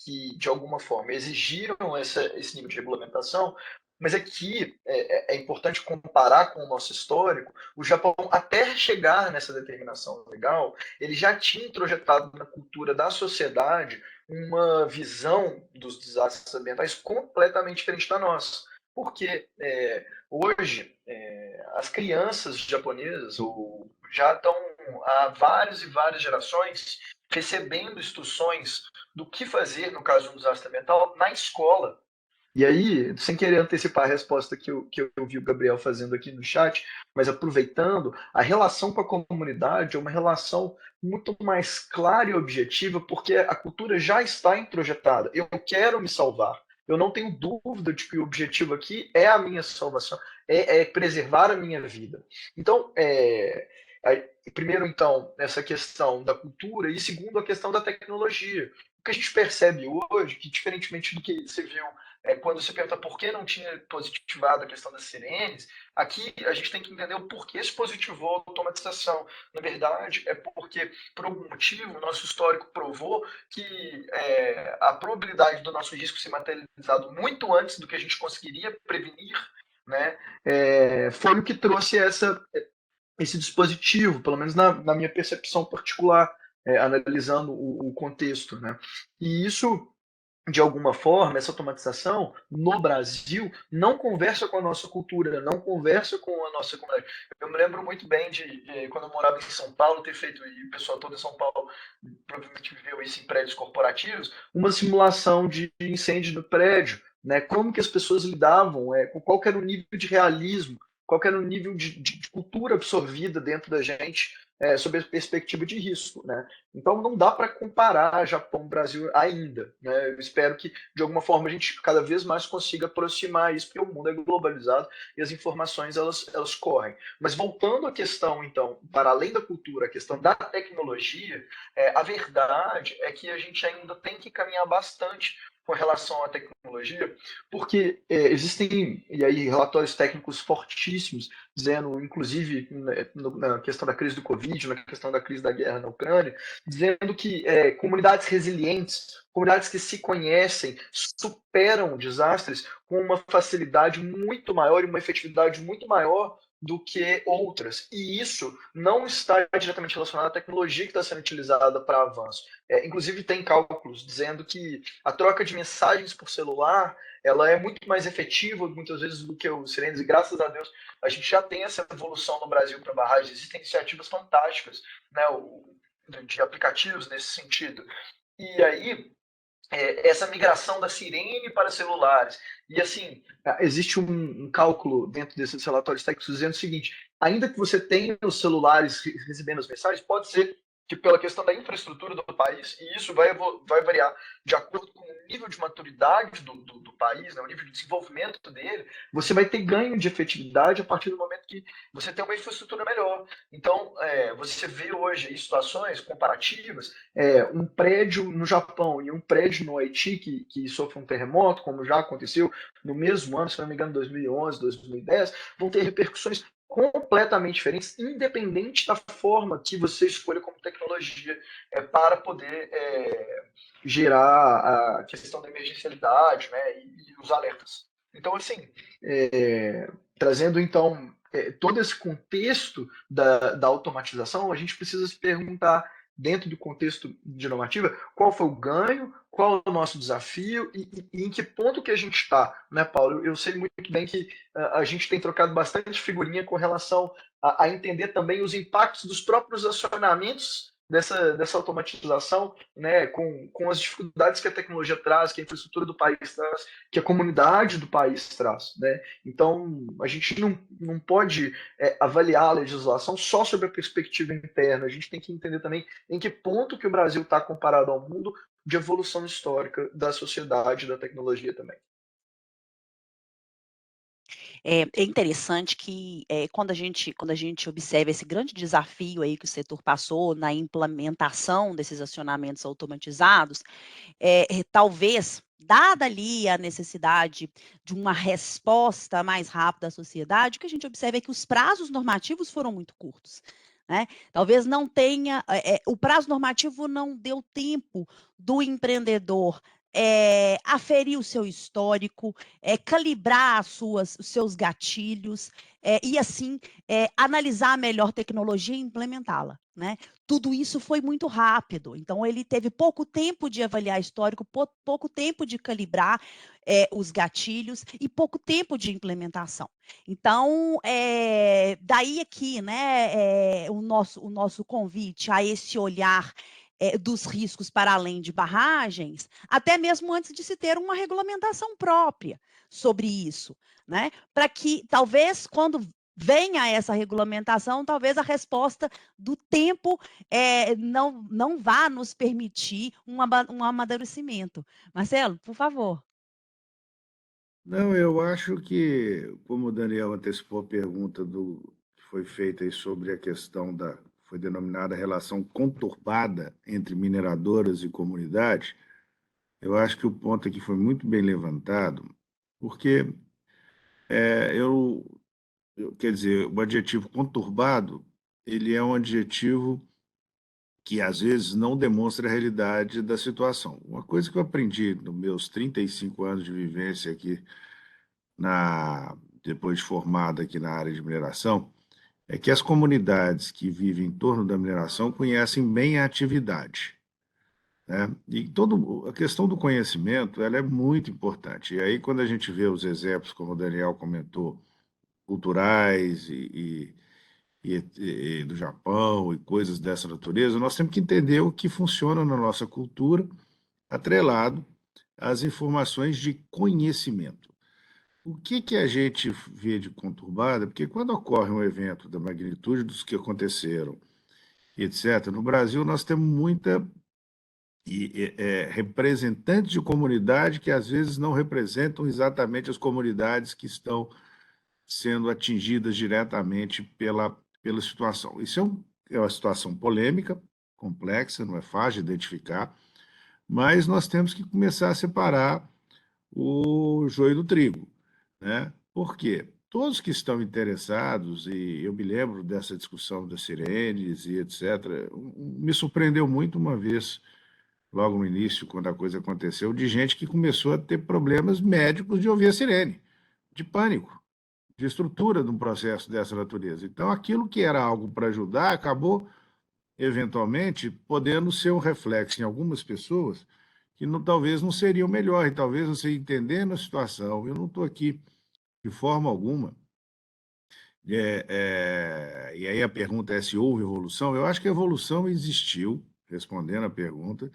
que, de alguma forma, exigiram esse nível de regulamentação, mas aqui é importante comparar com o nosso histórico. O Japão, até chegar nessa determinação legal, ele já tinha introjetado na cultura da sociedade uma visão dos desastres ambientais completamente diferente da nossa. Porque hoje as crianças japonesas já estão há várias e várias gerações recebendo instruções do que fazer no caso de um desastre ambiental na escola. E aí, sem querer antecipar a resposta que eu vi o Gabriel fazendo aqui no chat, mas aproveitando, a relação com a comunidade é uma relação muito mais clara e objetiva, porque a cultura já está introjetada. Eu quero me salvar. Eu não tenho dúvida de que o objetivo aqui é a minha salvação, é preservar a minha vida. Então, primeiro, então, essa questão da cultura, e segundo, a questão da tecnologia. O que a gente percebe hoje, que diferentemente do que você viu quando você pergunta por que não tinha positivado a questão das sirenes, aqui a gente tem que entender o porquê se positivou a automatização. Na verdade, é porque, por algum motivo, o nosso histórico provou que a probabilidade do nosso risco ser materializado muito antes do que a gente conseguiria prevenir, né, foi o que trouxe esse dispositivo, pelo menos na minha percepção particular, analisando o contexto, né? E isso, de alguma forma, essa automatização no Brasil não conversa com a nossa cultura, não conversa com a nossa comunidade. Eu me lembro muito bem de quando eu morava em São Paulo, ter feito, e o pessoal todo em São Paulo provavelmente viveu isso em prédios corporativos, uma simulação de incêndio no prédio, né? Como que as pessoas lidavam, com qual era o nível de realismo, qual era o nível de cultura absorvida dentro da gente sobre a perspectiva de risco, né? Então não dá para comparar Japão e Brasil ainda, né? Eu espero que de alguma forma a gente cada vez mais consiga aproximar isso, porque o mundo é globalizado e as informações elas correm. Mas voltando à questão, então, para além da cultura, a questão da tecnologia, a verdade é que a gente ainda tem que caminhar bastante com relação à tecnologia, porque existem, e aí, relatórios técnicos fortíssimos, dizendo, inclusive, na questão da crise do Covid, na questão da crise da guerra na Ucrânia, dizendo que comunidades resilientes, comunidades que se conhecem, superam desastres com uma facilidade muito maior e uma efetividade muito maior do que outras. E isso não está diretamente relacionado à tecnologia que está sendo utilizada para avanço. Inclusive, tem cálculos dizendo que a troca de mensagens por celular ela é muito mais efetiva, muitas vezes, do que os sirenes, e graças a Deus a gente já tem essa evolução no Brasil para barragens. Existem iniciativas fantásticas, né, de aplicativos nesse sentido. E aí, essa migração da sirene para celulares. E assim, existe um cálculo dentro desses relatórios técnicos dizendo o seguinte: ainda que você tenha os celulares recebendo as mensagens, pode ser que pela questão da infraestrutura do país, e isso vai variar de acordo com o nível de maturidade do país, né, o nível de desenvolvimento dele, você vai ter ganho de efetividade a partir do momento que você tem uma infraestrutura melhor. Então, você vê hoje situações comparativas, um prédio no Japão e um prédio no Haiti que sofre um terremoto, como já aconteceu no mesmo ano, se não me engano, 2011, 2010, vão ter repercussões completamente diferentes, independente da forma que você escolha como tecnologia para poder gerar a questão da emergencialidade, né, e os alertas. Então, assim, trazendo então todo esse contexto da automatização, a gente precisa se perguntar, dentro do contexto de normativa, qual foi o ganho, qual é o nosso desafio e em que ponto que a gente está, né, Paulo? Eu sei muito bem que a gente tem trocado bastante figurinha com relação a entender também os impactos dos próprios acionamentos dessa automatização, né, com as dificuldades que a tecnologia traz, que a infraestrutura do país traz, que a comunidade do país traz, né? Então, a gente não pode avaliar a legislação só sobre a perspectiva interna, a gente tem que entender também em que ponto que o Brasil está comparado ao mundo de evolução histórica da sociedade e da tecnologia também. É interessante que quando a gente observa esse grande desafio aí que o setor passou na implementação desses acionamentos automatizados, talvez, dada ali a necessidade de uma resposta mais rápida à sociedade, o que a gente observa é que os prazos normativos foram muito curtos. Né? Talvez não tenha, o prazo normativo não deu tempo do empreendedor aferir o seu histórico, calibrar os seus gatilhos e, assim, analisar a melhor tecnologia e implementá-la. Né? Tudo isso foi muito rápido, então ele teve pouco tempo de avaliar histórico, pouco tempo de calibrar os gatilhos e pouco tempo de implementação. Então, daí aqui, né, o nosso convite a esse olhar dos riscos para além de barragens, até mesmo antes de se ter uma regulamentação própria sobre isso, né? Para que, talvez, quando venha essa regulamentação, talvez a resposta do tempo não vá nos permitir um amadurecimento. Marcelo, por favor. Não, eu acho que, como o Daniel antecipou a pergunta que foi feita aí sobre a questão foi denominada relação conturbada entre mineradoras e comunidade, eu acho que o ponto aqui foi muito bem levantado, porque quer dizer, o adjetivo conturbado, ele é um adjetivo que às vezes não demonstra a realidade da situação. Uma coisa que eu aprendi nos meus 35 anos de vivência aqui depois de formado aqui na área de mineração, é que as comunidades que vivem em torno da mineração conhecem bem a atividade. Né? E a questão do conhecimento ela é muito importante. E aí, quando a gente vê os exemplos, como o Daniel comentou, culturais e do Japão e coisas dessa natureza, nós temos que entender o que funciona na nossa cultura, atrelado às informações de conhecimento. O que a gente vê de conturbada? Porque quando ocorre um evento da magnitude dos que aconteceram, etc., no Brasil nós temos muita representantes de comunidade que às vezes não representam exatamente as comunidades que estão sendo atingidas diretamente pela situação. Isso é uma situação polêmica, complexa, não é fácil de identificar, mas nós temos que começar a separar o joio do trigo. Né? Por quê? Todos que estão interessados, e eu me lembro dessa discussão das sirenes e etc., me surpreendeu muito uma vez, logo no início, quando a coisa aconteceu, de gente que começou a ter problemas médicos de ouvir a sirene, de pânico, de estrutura de um processo dessa natureza. Então, aquilo que era algo para ajudar acabou, eventualmente, podendo ser um reflexo em algumas pessoas que talvez não seria o melhor, e talvez você entendendo a situação, eu não estou aqui de forma alguma. E aí a pergunta é se houve evolução. Eu acho que a evolução existiu, respondendo a pergunta,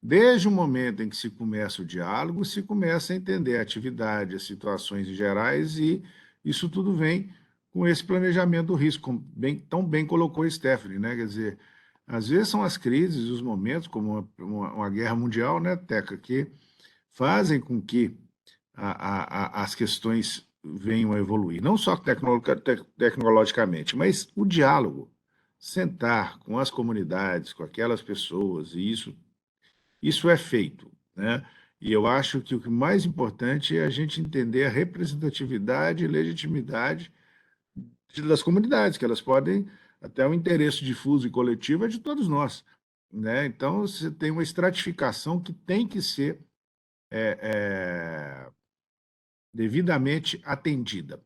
desde o momento em que se começa o diálogo, se começa a entender a atividade, as situações gerais, e isso tudo vem com esse planejamento do risco, como tão bem colocou Stephanie, né? Quer dizer, Às vezes são as crises, os momentos, como uma guerra mundial, né, Teca, que fazem com que as questões venham a evoluir, não só tecnologicamente, mas o diálogo, sentar com as comunidades, com aquelas pessoas, e isso é feito, né? E eu acho que o que mais importante é a gente entender a representatividade e legitimidade das comunidades, que elas podem, até o interesse difuso e coletivo é de todos nós, né? Então, você tem uma estratificação que tem que ser devidamente atendida.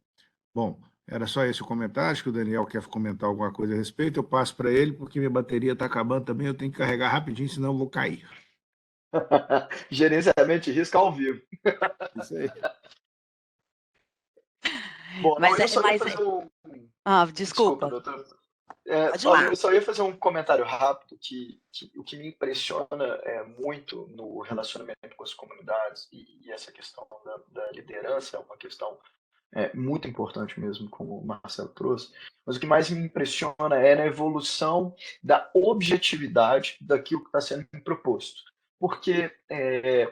Bom, era só esse o comentário. Acho que o Daniel quer comentar alguma coisa a respeito. Eu passo para ele, porque minha bateria está acabando também. Eu tenho que carregar rapidinho, senão eu vou cair. Gerenciamento de risco ao vivo. Isso aí. Bom, não, Mas, eu só ia mas fazer um. Desculpa, desculpa, doutor. pode ir lá. Eu só ia fazer um comentário rápido que o que me impressiona muito no relacionamento com as comunidades e essa questão da liderança é uma questão muito importante mesmo, como o Marcelo trouxe, mas o que mais me impressiona é na evolução da objetividade daquilo que está sendo proposto. Porque,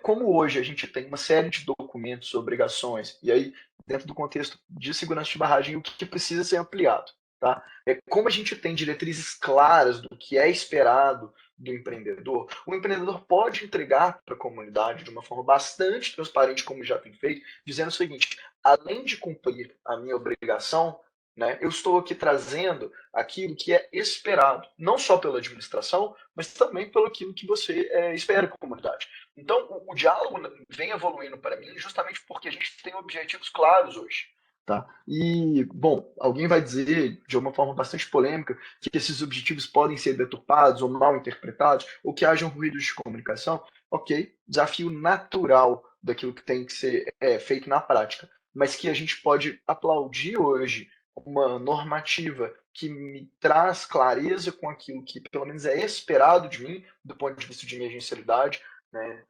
como hoje a gente tem uma série de documentos, obrigações, e aí, dentro do contexto de segurança de barragem, o que precisa ser ampliado? Tá? Como a gente tem diretrizes claras do que é esperado do empreendedor, o empreendedor pode entregar para a comunidade de uma forma bastante transparente, como já tem feito, dizendo o seguinte: além de cumprir a minha obrigação, né, eu estou aqui trazendo aquilo que é esperado, não só pela administração, mas também pelo aquilo que você espera com a comunidade. Então, o diálogo vem evoluindo para mim justamente porque a gente tem objetivos claros hoje. Tá? E, bom, alguém vai dizer de uma forma bastante polêmica que esses objetivos podem ser deturpados ou mal interpretados, ou que hajam ruídos de comunicação. Ok, desafio natural daquilo que tem que ser feito na prática, mas que a gente pode aplaudir hoje uma normativa que me traz clareza com aquilo que pelo menos é esperado de mim, do ponto de vista de emergencialidade, né?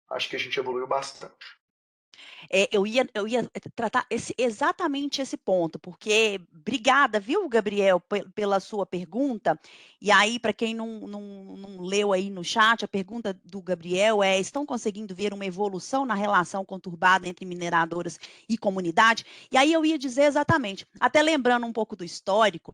Acho que a gente evoluiu bastante. Eu ia tratar exatamente esse ponto, porque obrigada, viu, Gabriel, pela sua pergunta. E aí, para quem não leu aí no chat, a pergunta do Gabriel é: estão conseguindo ver uma evolução na relação conturbada entre mineradoras e comunidade? E aí eu ia dizer exatamente, até lembrando um pouco do histórico,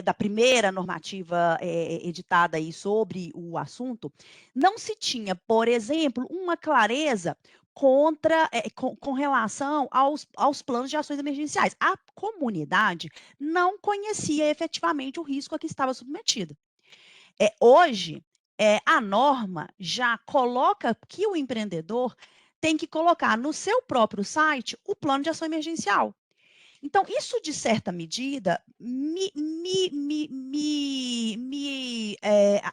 da primeira normativa editada aí sobre o assunto, não se tinha, por exemplo, uma clareza com relação aos planos de ações emergenciais. A comunidade não conhecia efetivamente o risco a que estava submetida. Hoje, a norma já coloca que o empreendedor tem que colocar no seu próprio site o plano de ação emergencial. Então, isso, de certa medida, me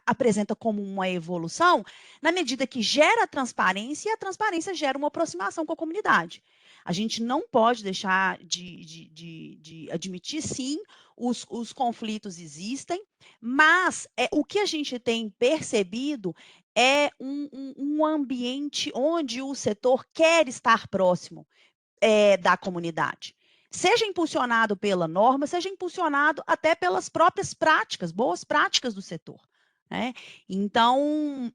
apresenta como uma evolução, na medida que gera transparência, e a transparência gera uma aproximação com a comunidade. A gente não pode deixar de admitir, sim, os conflitos existem, mas o que a gente tem percebido é um ambiente onde o setor quer estar próximo da comunidade. Seja impulsionado pela norma, seja impulsionado até pelas próprias práticas, boas práticas do setor. Né? Então,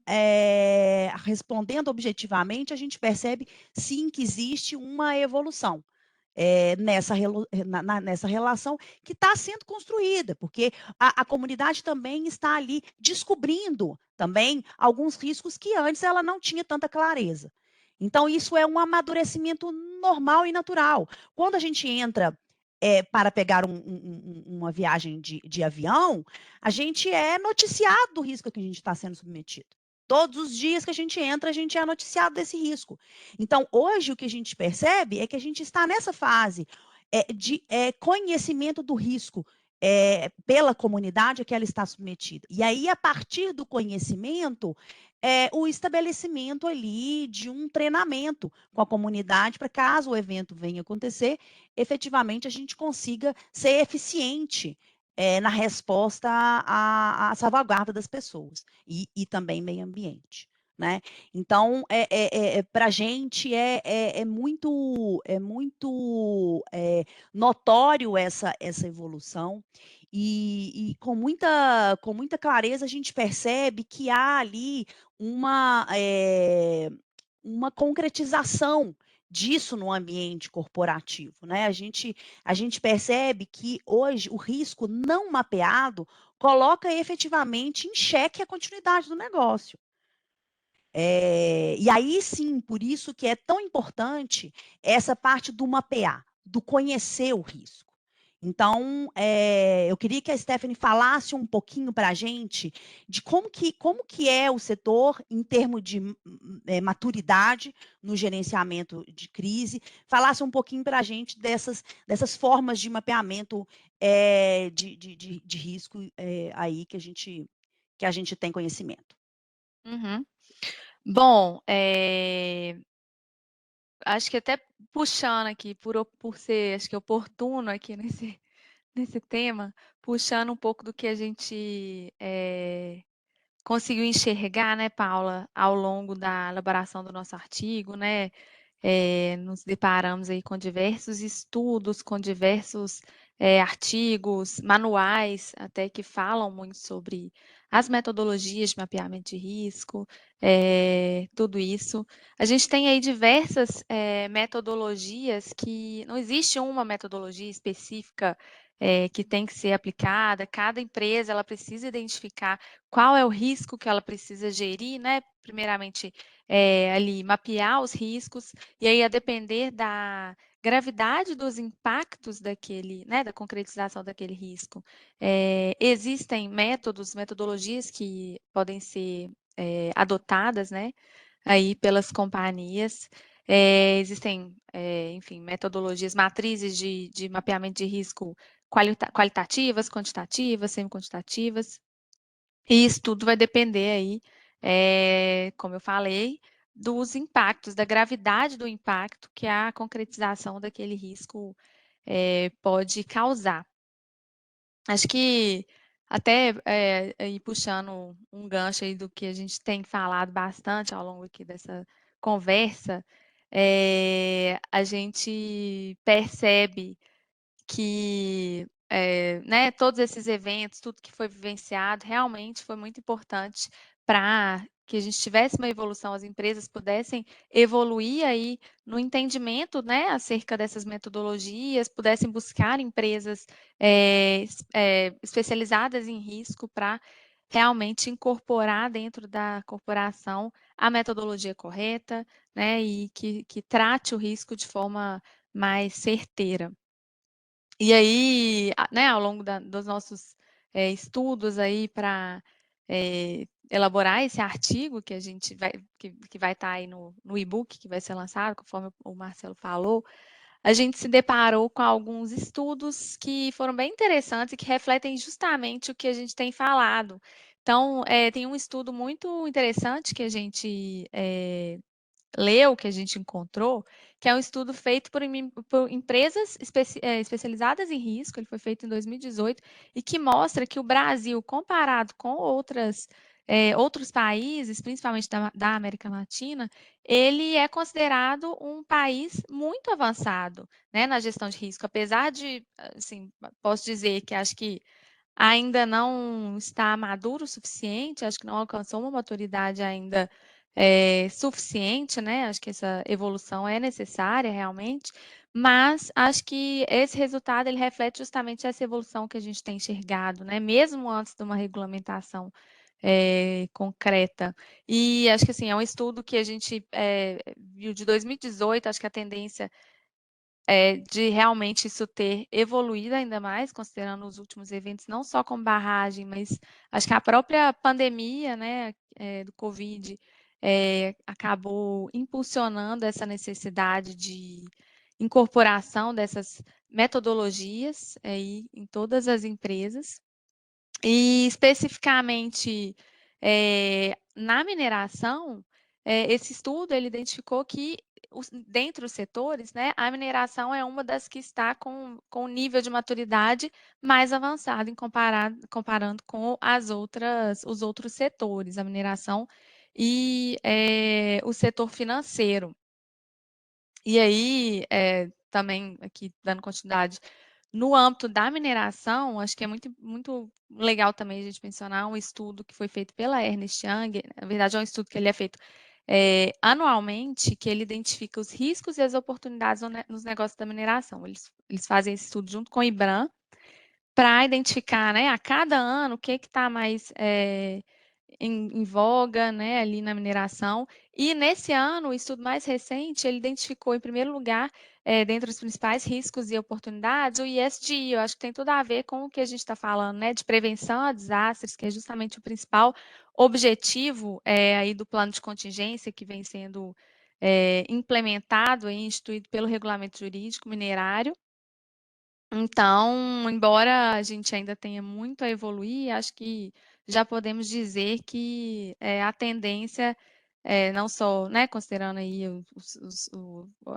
respondendo objetivamente, a gente percebe sim que existe uma evolução nessa relação que está sendo construída, porque a comunidade também está ali descobrindo também alguns riscos que antes ela não tinha tanta clareza. Então, isso é um amadurecimento normal e natural. Quando a gente entra para pegar uma viagem de avião, a gente é noticiado do risco a que a gente está sendo submetido. Todos os dias que a gente entra, a gente é noticiado desse risco. Então, hoje, o que a gente percebe é que a gente está nessa fase de conhecimento do risco pela comunidade a que ela está submetida. E aí, a partir do conhecimento, o estabelecimento ali de um treinamento com a comunidade para caso o evento venha acontecer, efetivamente a gente consiga ser eficiente na resposta à salvaguarda das pessoas e também meio ambiente. Né? Então, para a gente é muito notório essa evolução e com muita clareza a gente percebe que há ali uma concretização disso no ambiente corporativo, né? A gente percebe que hoje o risco não mapeado coloca efetivamente em xeque a continuidade do negócio. E aí sim, por isso que é tão importante essa parte do mapear, do conhecer o risco. Então, eu queria que a Stephanie falasse um pouquinho para a gente de como que é o setor em termos de maturidade no gerenciamento de crise, falasse um pouquinho para a gente dessas formas de mapeamento de risco aí que a gente tem conhecimento. Uhum. Bom, acho que até puxando aqui, por ser, acho que oportuno aqui nesse tema, puxando um pouco do que a gente conseguiu enxergar, né, Paula, ao longo da elaboração do nosso artigo, né? Nos deparamos aí com diversos estudos, com diversos artigos, manuais, até que falam muito sobre as metodologias de mapeamento de risco, tudo isso. A gente tem aí diversas metodologias que não existe uma metodologia específica que tem que ser aplicada. Cada empresa ela precisa identificar qual é o risco que ela precisa gerir, né? Primeiramente, ali mapear os riscos, e aí a depender da gravidade dos impactos daquele, né, da concretização daquele risco, existem metodologias que podem ser adotadas, né, aí pelas companhias. Existem, enfim, metodologias, matrizes de mapeamento de risco qualitativas, quantitativas, semi-quantitativas. E isso tudo vai depender aí, como eu falei, dos impactos, da gravidade do impacto que a concretização daquele risco pode causar. Acho que até aí puxando um gancho aí do que a gente tem falado bastante ao longo aqui dessa conversa, a gente percebe que né, todos esses eventos, tudo que foi vivenciado, realmente foi muito importante para que a gente tivesse uma evolução, as empresas pudessem evoluir aí no entendimento, né, acerca dessas metodologias, pudessem buscar empresas especializadas em risco para realmente incorporar dentro da corporação a metodologia correta, né, e que trate o risco de forma mais certeira. E aí, né, ao longo dos nossos estudos aí para elaborar esse artigo que a gente vai estar aí no e-book que vai ser lançado, conforme o Marcelo falou, a gente se deparou com alguns estudos que foram bem interessantes e que refletem justamente o que a gente tem falado. Então, tem um estudo muito interessante que a gente leu, que a gente encontrou, que é um estudo feito por empresas especializadas em risco, ele foi feito em 2018, e que mostra que o Brasil, comparado com outros países, principalmente da América Latina, ele é considerado um país muito avançado, né, na gestão de risco, apesar de, assim, posso dizer que acho que ainda não está maduro o suficiente, acho que não alcançou uma maturidade ainda suficiente, né? Acho que essa evolução é necessária realmente, mas acho que esse resultado ele reflete justamente essa evolução que a gente tem enxergado, né? Mesmo antes de uma regulamentação concreta. E acho que assim, é um estudo que a gente viu de 2018, acho que a tendência de realmente isso ter evoluído ainda mais, considerando os últimos eventos, não só como barragem, mas acho que a própria pandemia, né, do Covid, acabou impulsionando essa necessidade de incorporação dessas metodologias aí em todas as empresas. E especificamente na mineração, esse estudo ele identificou que dentre os setores, né, a mineração é uma das que está com o nível de maturidade mais avançado comparando com os outros setores, a mineração e o setor financeiro. E aí, também aqui dando continuidade No âmbito da mineração, acho que é muito legal também a gente mencionar um estudo que foi feito pela Ernst Young, na verdade é um estudo que ele é feito anualmente, que ele identifica os riscos e as oportunidades nos negócios da mineração. Eles fazem esse estudo junto com o IBRAM, para identificar, né, a cada ano o que está mais em voga, né, ali na mineração. E nesse ano, o estudo mais recente, ele identificou, em primeiro lugar, dentre os principais riscos e oportunidades, o ESG. Eu acho que tem tudo a ver com o que a gente está falando, né, de prevenção a desastres, que é justamente o principal objetivo aí do plano de contingência que vem sendo implementado e instituído pelo regulamento jurídico minerário. Então, embora a gente ainda tenha muito a evoluir, acho que já podemos dizer que a tendência, não só, né, considerando aí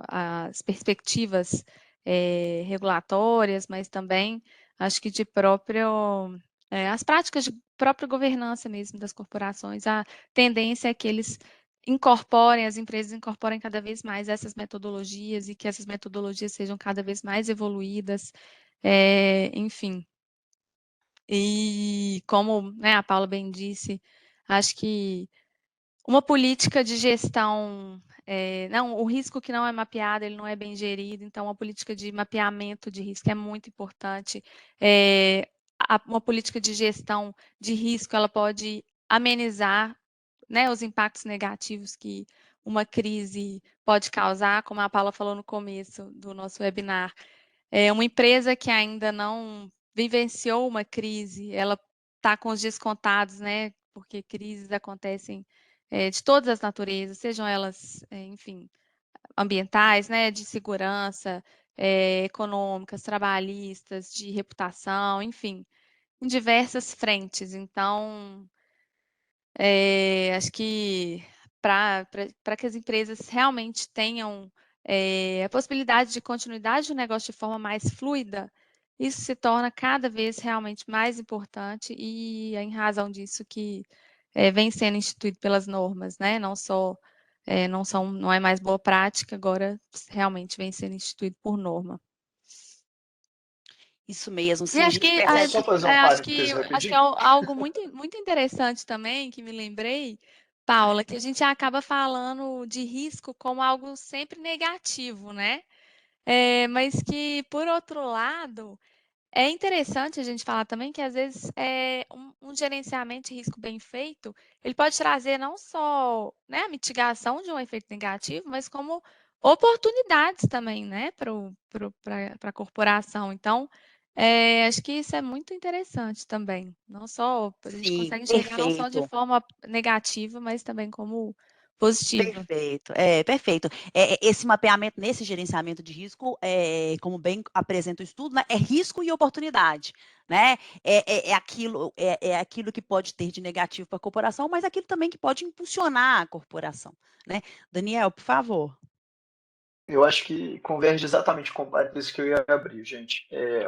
as perspectivas regulatórias, mas também acho que de as práticas de própria governança mesmo das corporações, a tendência é que as empresas incorporem cada vez mais essas metodologias e que essas metodologias sejam cada vez mais evoluídas, enfim. E como, né, a Paula bem disse, acho que uma política de gestão, o risco que não é mapeado, ele não é bem gerido, então uma política de mapeamento de risco é muito importante. Uma política de gestão de risco, ela pode amenizar, né, os impactos negativos que uma crise pode causar, como a Paula falou no começo do nosso webinar. Uma empresa que ainda não vivenciou uma crise, ela está com os descontados, né, porque crises acontecem de todas as naturezas, sejam elas, enfim, ambientais, né, de segurança, econômicas, trabalhistas, de reputação, enfim, em diversas frentes. Então, acho que para que as empresas realmente tenham a possibilidade de continuidade do negócio de forma mais fluida, isso se torna cada vez realmente mais importante e é em razão disso que vem sendo instituído pelas normas, né? Não é mais boa prática, agora realmente vem sendo instituído por norma. Isso mesmo, E sim, a acho gente que, Posso percebe só que fazer um acho que, parênteses acho que é rapidinho? algo muito interessante também, que me lembrei, Paula, que a gente acaba falando de risco como algo sempre negativo, né? Mas que, por outro lado, é interessante a gente falar também que, às vezes, um gerenciamento de risco bem feito, ele pode trazer não só, né, a mitigação de um efeito negativo, mas como oportunidades também, né, para a corporação. Então, acho que isso é muito interessante também. Não só, a gente sim, consegue enxergar não só de perfeito. forma negativa, mas também como positiva. Perfeito, perfeito. Esse mapeamento nesse gerenciamento de risco, como bem apresenta o estudo, né, é risco e oportunidade, né? É aquilo que pode ter de negativo para a corporação, mas aquilo também que pode impulsionar a corporação, né? Daniel, por favor. Eu acho que converge exatamente com o parênteses que eu ia abrir, gente.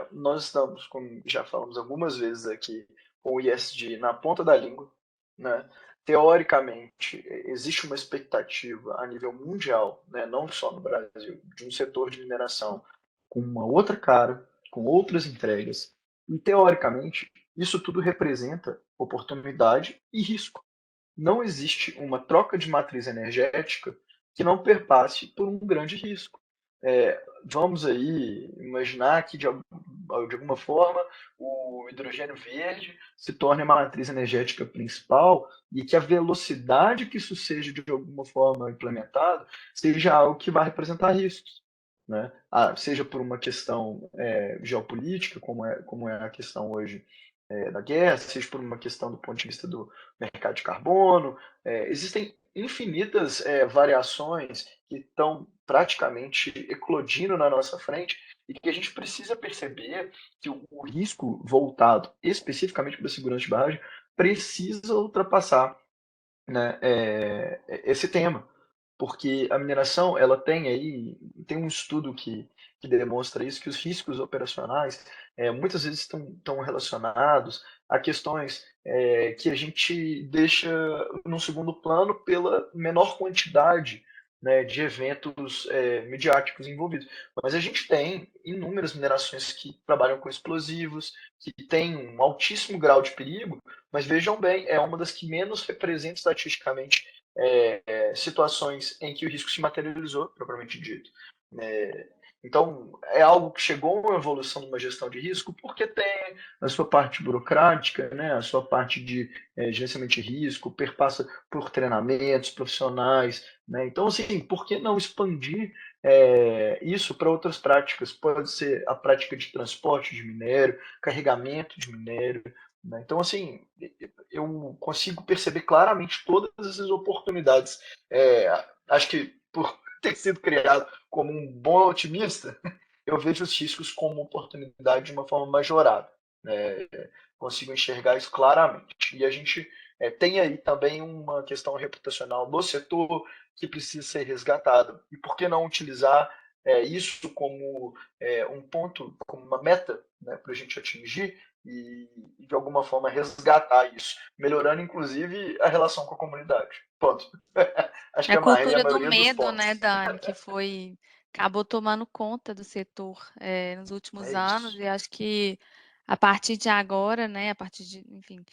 Nós estamos, como já falamos algumas vezes aqui, com o ISD na ponta da língua, né? Teoricamente, existe uma expectativa a nível mundial, né, não só no Brasil, de um setor de mineração com uma outra cara, com outras entregas. E, teoricamente, isso tudo representa oportunidade e risco. Não existe uma troca de matriz energética que não perpasse por um grande risco. Vamos aí imaginar que, de alguma forma, o hidrogênio verde se torne a matriz energética principal e que a velocidade que isso seja, de alguma forma, implementado, seja algo que vai representar riscos. Né? Seja por uma questão geopolítica, como é a questão hoje da guerra, seja por uma questão do ponto de vista do mercado de carbono. Existem infinitas variações que estão praticamente eclodindo na nossa frente e que a gente precisa perceber que o risco voltado especificamente para a segurança de barragem precisa ultrapassar, né, esse tema, porque a mineração ela tem um estudo que demonstra isso, que os riscos operacionais muitas vezes estão relacionados a questões que a gente deixa no segundo plano pela menor quantidade né, de eventos midiáticos envolvidos. Mas a gente tem inúmeras minerações que trabalham com explosivos, que têm um altíssimo grau de perigo, mas vejam bem, é uma das que menos representa estatisticamente situações em que o risco se materializou, propriamente dito. Então, é algo que chegou a uma evolução de uma gestão de risco, porque tem a sua parte burocrática, né, a sua parte de gerenciamento de risco, perpassa por treinamentos profissionais, né? Então, assim, por que não expandir isso para outras práticas? Pode ser a prática de transporte de minério, carregamento de minério, né? Então, assim, eu consigo perceber claramente todas essas oportunidades. Acho que por ter sido criado como um bom otimista, eu vejo os riscos como oportunidade de uma forma majorada. Né? Consigo enxergar isso claramente. E a gente tem aí também uma questão reputacional do setor que precisa ser resgatada. E por que não utilizar isso como um ponto, como uma meta, né, para a gente atingir e, de alguma forma, resgatar isso, melhorando, inclusive, a relação com a comunidade. Ponto. Acho que A amarrei a cultura do maioria dos medo, pontos. né, Dani, que acabou tomando conta do setor nos últimos É anos, isso. e acho que a partir de agora, né, enfim,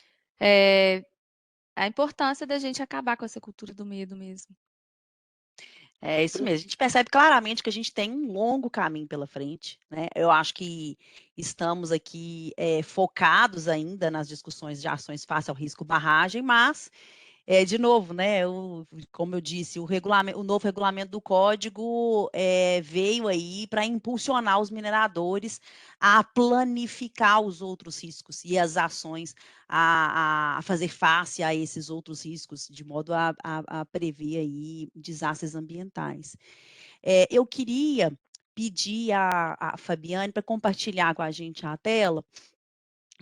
a importância da gente acabar com essa cultura do medo mesmo. É isso mesmo. A gente percebe claramente que a gente tem um longo caminho pela frente, né? Eu acho que estamos aqui focados ainda nas discussões de ações face ao risco barragem, mas de novo, né? Como eu disse, o novo regulamento do código veio aí para impulsionar os mineradores a planificar os outros riscos e as ações a fazer face a esses outros riscos, de modo a prever aí desastres ambientais. Eu queria pedir a Fabiane para compartilhar com a gente a tela,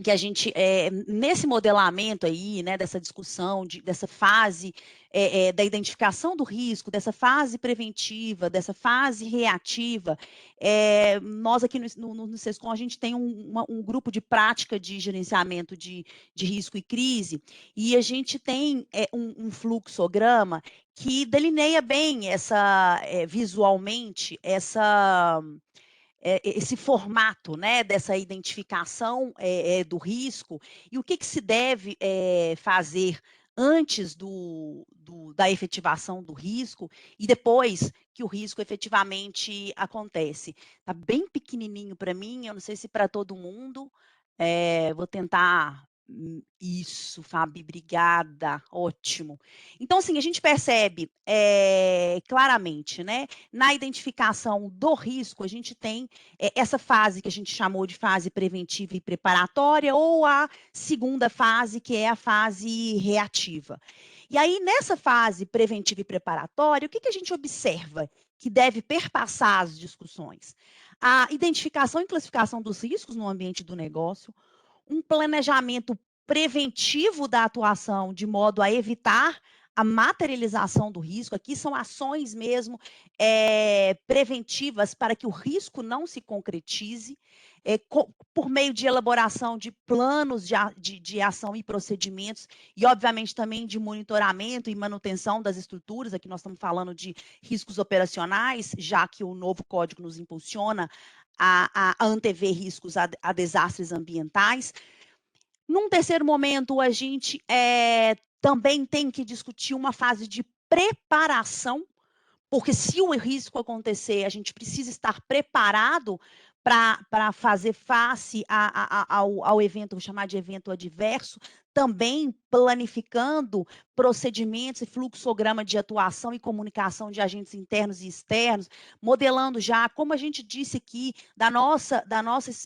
que a gente, nesse modelamento aí, né, dessa discussão, dessa fase da identificação do risco, dessa fase preventiva, dessa fase reativa, nós aqui no SESCOM, a gente tem um grupo de prática de gerenciamento de risco e crise, e a gente tem um fluxograma que delineia bem visualmente esse formato, né, dessa identificação do risco e o que se deve fazer antes da efetivação do risco e depois que o risco efetivamente acontece. Está bem pequenininho para mim, eu não sei se para todo mundo. Vou tentar. Isso, Fabi, obrigada, ótimo. Então, assim, a gente percebe claramente, né, na identificação do risco, a gente tem essa fase que a gente chamou de fase preventiva e preparatória, ou a segunda fase, que é a fase reativa. E aí, nessa fase preventiva e preparatória, o que a gente observa que deve perpassar as discussões? A identificação e classificação dos riscos no ambiente do negócio, um planejamento preventivo da atuação, de modo a evitar a materialização do risco. Aqui são ações mesmo preventivas para que o risco não se concretize, por meio de elaboração de planos de ação e procedimentos, e obviamente também de monitoramento e manutenção das estruturas. Aqui nós estamos falando de riscos operacionais, já que o novo código nos impulsiona a antever riscos a desastres ambientais. Num terceiro momento, a gente também tem que discutir uma fase de preparação, porque se o risco acontecer, a gente precisa estar preparado para fazer face ao evento, vou chamar de evento adverso, também planificando procedimentos e fluxograma de atuação e comunicação de agentes internos e externos, modelando já, como a gente disse aqui, da nossa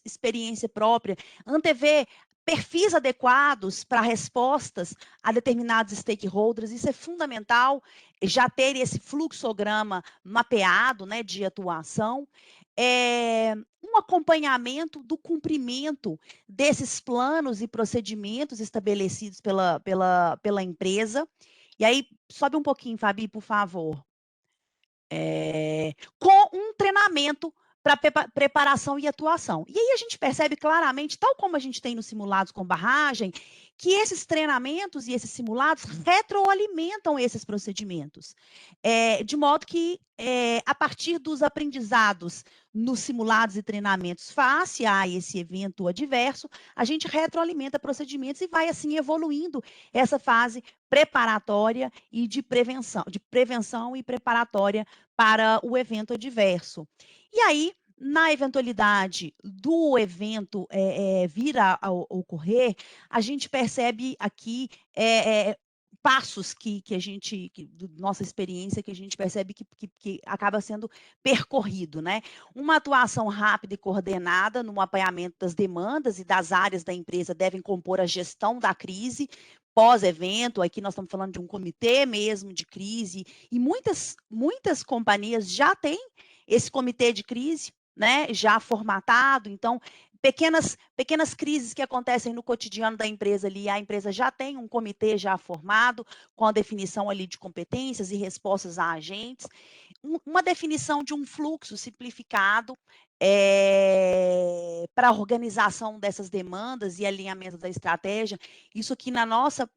experiência própria, antever perfis adequados para respostas a determinados stakeholders. Isso é fundamental, já ter esse fluxograma mapeado, né, de atuação, um acompanhamento do cumprimento desses planos e procedimentos estabelecidos pela empresa. E aí, sobe um pouquinho, Fabi, por favor. Com um treinamento para preparação e atuação. E aí a gente percebe claramente, tal como a gente tem nos simulados com barragem, que esses treinamentos e esses simulados retroalimentam esses procedimentos. De modo que, a partir dos aprendizados nos simulados e treinamentos face a esse evento adverso, a gente retroalimenta procedimentos e vai, assim, evoluindo essa fase preparatória e de prevenção e preparatória para o evento adverso. E aí, na eventualidade do evento vir a ocorrer, a gente percebe aqui passos que a gente, nossa experiência, que a gente percebe que acaba sendo percorrido, né? Uma atuação rápida e coordenada no mapeamento das demandas e das áreas da empresa devem compor a gestão da crise pós-evento. Aqui nós estamos falando de um comitê mesmo de crise, e muitas companhias já têm esse comitê de crise, né, já formatado. Então, pequenas crises que acontecem no cotidiano da empresa ali, a empresa já tem um comitê já formado, com a definição ali de competências e respostas a agentes, uma definição de um fluxo simplificado para a organização dessas demandas e alinhamento da estratégia. Isso aqui na nossa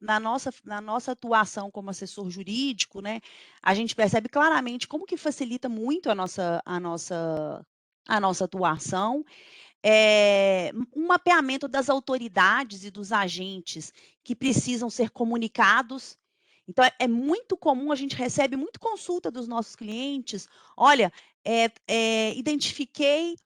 atuação como assessor jurídico, né, a gente percebe claramente como que facilita muito a nossa atuação. Um mapeamento das autoridades e dos agentes que precisam ser comunicados. Então, é muito comum, a gente recebe muito consulta dos nossos clientes. Olha, identifiquei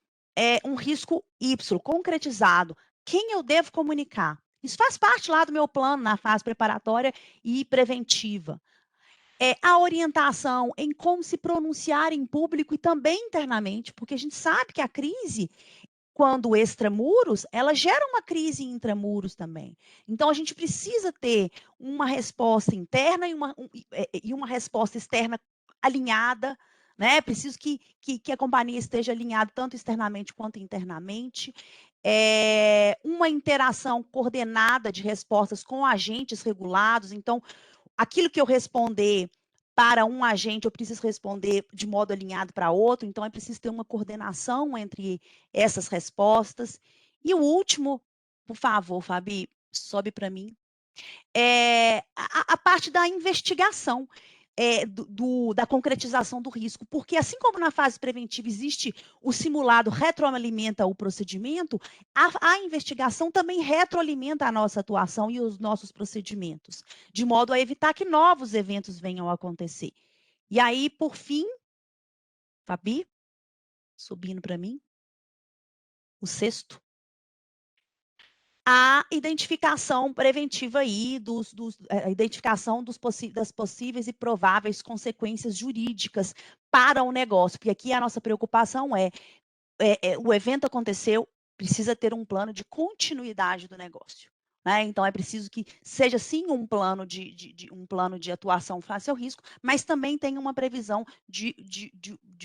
um risco Y concretizado. Quem eu devo comunicar? Isso faz parte lá do meu plano na fase preparatória e preventiva. A orientação em como se pronunciar em público e também internamente, porque a gente sabe que a crise, quando extramuros, ela gera uma crise intramuros também. Então, a gente precisa ter uma resposta interna e uma resposta externa alinhada, né? Preciso que a companhia esteja alinhada tanto externamente quanto internamente. Uma interação coordenada de respostas com agentes regulados. Então, aquilo que eu responder para um agente, eu preciso responder de modo alinhado para outro. Então, é preciso ter uma coordenação entre essas respostas. E o último, por favor, Fabi, sobe para mim, a parte da investigação, da concretização do risco, porque assim como na fase preventiva existe o simulado retroalimenta o procedimento, a investigação também retroalimenta a nossa atuação e os nossos procedimentos, de modo a evitar que novos eventos venham a acontecer. E aí, por fim, Fabi, subindo para mim, o sexto, a identificação preventiva aí, a identificação das possíveis e prováveis consequências jurídicas para o negócio, porque aqui a nossa preocupação o evento aconteceu, precisa ter um plano de continuidade do negócio, né? Então, é preciso que seja sim um plano de atuação face ao risco, mas também tenha uma previsão de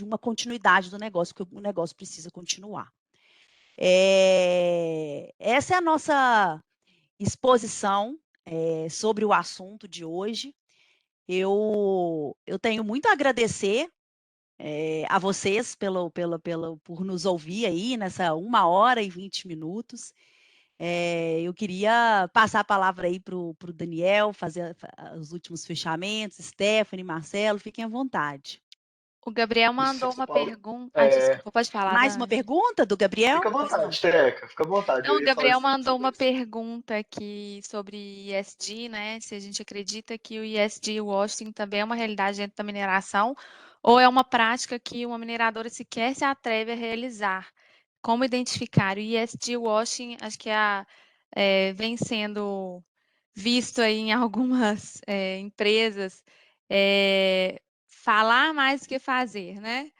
uma continuidade do negócio, que o negócio precisa continuar. Essa é a nossa exposição sobre o assunto de hoje. Eu tenho muito a agradecer a vocês por nos ouvir aí nessa 1h e 20 minutos. Eu queria passar a palavra aí para o Daniel, fazer os últimos fechamentos. Stephanie, Marcelo, fiquem à vontade. O Gabriel mandou Licença, uma Paulo. pergunta. Desculpa, pode falar, Mais uma pergunta do Gabriel? Fica à vontade, Teca, fica à vontade. Não, Eu o ia falar Gabriel mandou uma sobre isso. pergunta aqui sobre ESG, né? Se a gente acredita que o ESG washing também é uma realidade dentro da mineração, ou é uma prática que uma mineradora sequer se atreve a realizar. Como identificar o ESG washing? Acho que vem sendo visto aí em algumas empresas, falar mais do que fazer, né?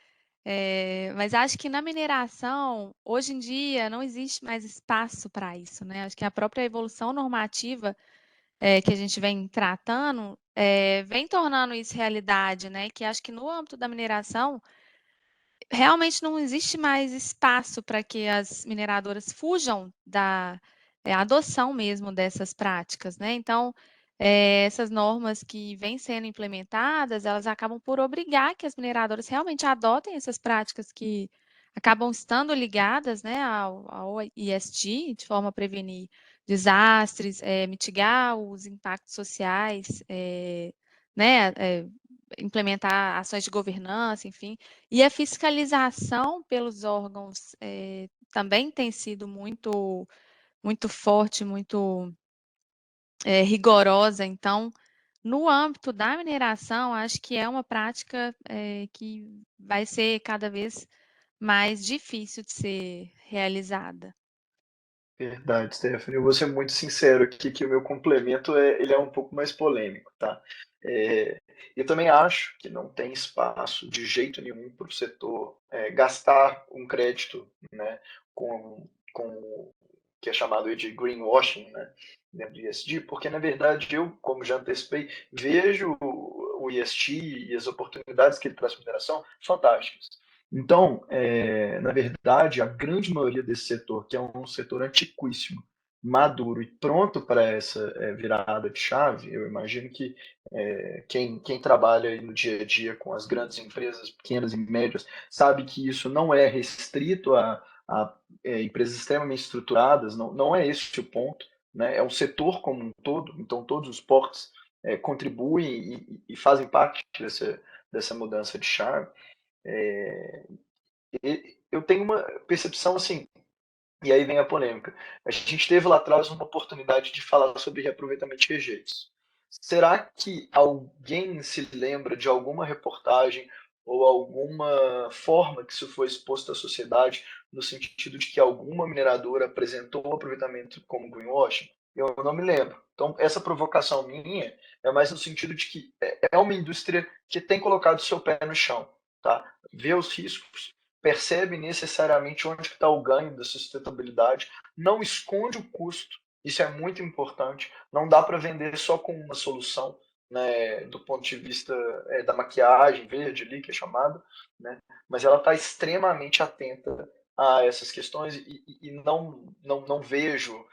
Mas acho que na mineração, hoje em dia, não existe mais espaço para isso, né? Acho que a própria evolução normativa que a gente vem tratando vem tornando isso realidade, né? Que acho que no âmbito da mineração, realmente não existe mais espaço para que as mineradoras fujam da adoção mesmo dessas práticas, né? Então, essas normas que vêm sendo implementadas, elas acabam por obrigar que as mineradoras realmente adotem essas práticas que acabam estando ligadas, né, ao ESG, de forma a prevenir desastres, mitigar os impactos sociais, né, implementar ações de governança, enfim. E a fiscalização pelos órgãos também tem sido muito, muito forte, muito rigorosa. Então, no âmbito da mineração, acho que é uma prática que vai ser cada vez mais difícil de ser realizada. Verdade, Stephanie. Eu vou ser muito sincero aqui que o meu complemento ele é um pouco mais polêmico, tá? Eu também acho que não tem espaço de jeito nenhum para o setor gastar um crédito, né, com o que é chamado de greenwashing, né, dentro do ESG, porque na verdade eu, como já antecipei, vejo o ESG e as oportunidades que ele traz para a mineração fantásticas. Então, na verdade, a grande maioria desse setor, que é um setor antiquíssimo, maduro e pronto para essa virada de chave, eu imagino que quem trabalha aí no dia a dia com as grandes empresas, pequenas e médias, sabe que isso não é restrito a empresas extremamente estruturadas, não é esse o ponto, né? É um setor como um todo, então todos os portos contribuem e fazem parte dessa mudança de chave. Eu tenho uma percepção assim, e aí vem a polêmica. A gente teve lá atrás uma oportunidade de falar sobre reaproveitamento de rejeitos. Será que alguém se lembra de alguma reportagem ou alguma forma que isso foi exposto à sociedade no sentido de que alguma mineradora apresentou o aproveitamento como greenwashing? Eu não me lembro. Então, essa provocação minha é mais no sentido de que é uma indústria que tem colocado seu pé no chão, tá? Vê os riscos, percebe necessariamente onde está o ganho da sustentabilidade, não esconde o custo, isso é muito importante, não dá para vender só com uma solução, né, do ponto de vista da maquiagem verde ali, que é chamada, né, mas ela está extremamente atenta a essas questões e não vejo,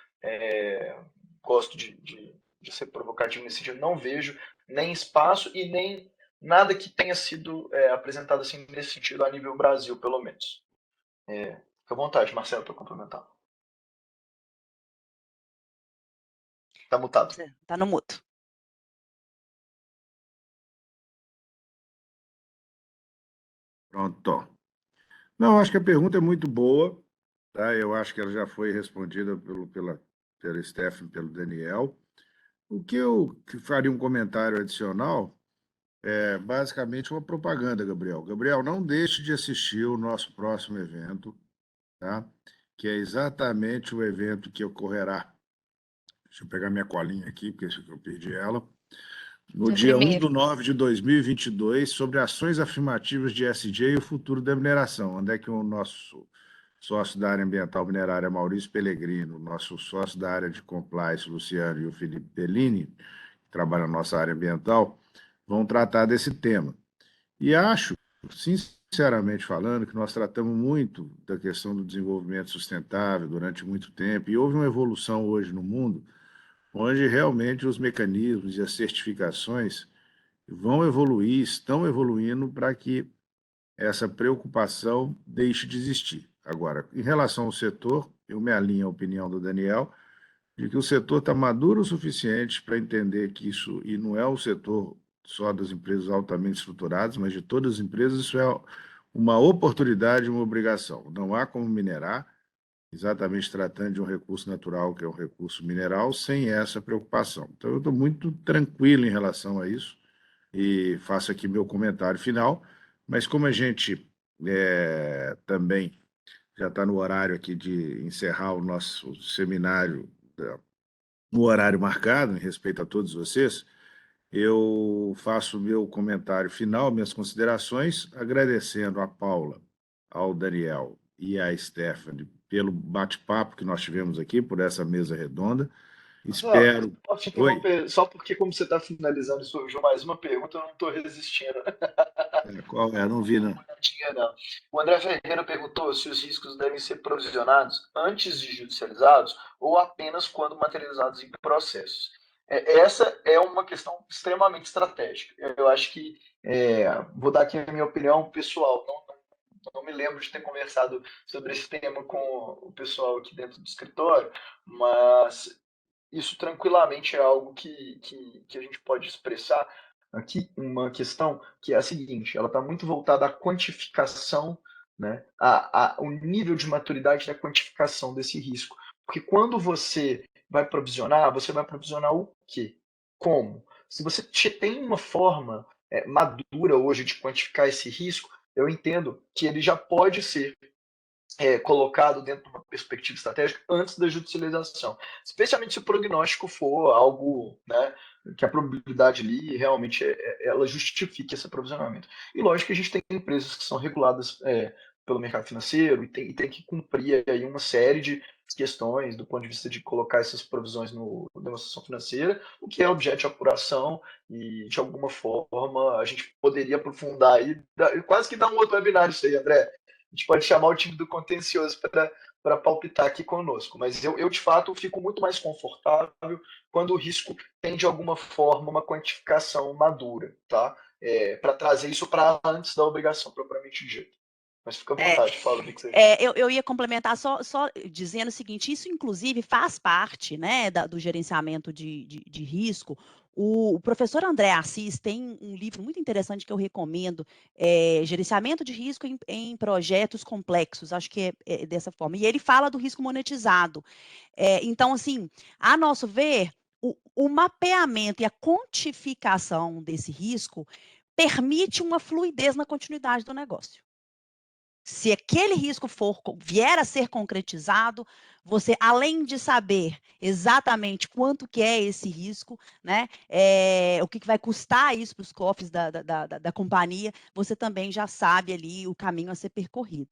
gosto de ser provocativo nesse sentido, não vejo nem espaço e nem nada que tenha sido apresentado assim nesse sentido a nível Brasil, pelo menos. Fica à vontade, Marcelo, para complementar. Está mutado. Tá no mudo. Pronto. Não, acho que a pergunta é muito boa, tá? Eu acho que ela já foi respondida pela Stephanie, pelo Daniel. O que eu faria um comentário adicional é basicamente uma propaganda, Gabriel. Gabriel, não deixe de assistir o nosso próximo evento, tá? Que é exatamente o evento que ocorrerá. Deixa eu pegar minha colinha aqui, porque eu perdi ela. No Dia dia 1 primeiro. de 9 de 2022, sobre ações afirmativas de ESG e o futuro da mineração, onde é que o nosso sócio da área ambiental minerária, Maurício Pellegrino, nosso sócio da área de compliance, Luciano, e o Felipe Bellini, que trabalham na nossa área ambiental, vão tratar desse tema. E acho, sinceramente falando, que nós tratamos muito da questão do desenvolvimento sustentável durante muito tempo, e houve uma evolução hoje no mundo, onde realmente os mecanismos e as certificações vão evoluir, estão evoluindo para que essa preocupação deixe de existir. Agora, em relação ao setor, eu me alinho à opinião do Daniel, de que o setor está maduro o suficiente para entender que isso, e não é o setor só das empresas altamente estruturadas, mas de todas as empresas, isso é uma oportunidade, uma obrigação. Não há como minerar, exatamente tratando de um recurso natural, que é um recurso mineral, sem essa preocupação. Então, eu estou muito tranquilo em relação a isso e faço aqui meu comentário final, mas como a gente também já está no horário aqui de encerrar o nosso seminário no horário marcado, em respeito a todos vocês, eu faço o meu comentário final, minhas considerações, agradecendo a Paula, ao Daniel e à Stephanie pelo bate-papo que nós tivemos aqui, por essa mesa redonda. Espero. Posso te Oi? interromper? Só porque, como você está finalizando e surgiu mais uma pergunta, eu não estou resistindo. Qual é? Não vi, não. Não. O André Ferreira perguntou se os riscos devem ser provisionados antes de judicializados ou apenas quando materializados em processos. Essa é uma questão extremamente estratégica. Eu acho que, vou dar aqui a minha opinião pessoal, não me lembro de ter conversado sobre esse tema com o pessoal aqui dentro do escritório, mas isso tranquilamente é algo que a gente pode expressar aqui, uma questão que é a seguinte, ela está muito voltada à quantificação, né, o nível de maturidade da quantificação desse risco. Porque quando você vai provisionar o quê? Como? Se você tem uma forma madura hoje de quantificar esse risco, eu entendo que ele já pode ser colocado dentro de uma perspectiva estratégica antes da judicialização, especialmente se o prognóstico for algo, né, que a probabilidade ali realmente ela justifique esse aprovisionamento. E lógico que a gente tem empresas que são reguladas pelo mercado financeiro e tem que cumprir aí uma série de questões do ponto de vista de colocar essas provisões no demonstração financeira, o que é objeto de apuração e de alguma forma a gente poderia aprofundar aí, quase que dar um outro webinar isso aí, André. A gente pode chamar o time do contencioso para palpitar aqui conosco. Mas eu, de fato, fico muito mais confortável quando o risco tem, de alguma forma, uma quantificação madura, tá? Para trazer isso para antes da obrigação propriamente dita. Mas fica à vontade, fala o que você... Eu ia complementar só dizendo o seguinte, isso inclusive faz parte, né, do gerenciamento de risco. O professor André Assis tem um livro muito interessante que eu recomendo, Gerenciamento de Risco em Projetos Complexos, acho que é dessa forma. E ele fala do risco monetizado. Então, assim, a nosso ver, o mapeamento e a quantificação desse risco permite uma fluidez na continuidade do negócio. Se aquele risco vier a ser concretizado, você, além de saber exatamente quanto que é esse risco, né, o que vai custar isso para os cofres da companhia, você também já sabe ali o caminho a ser percorrido.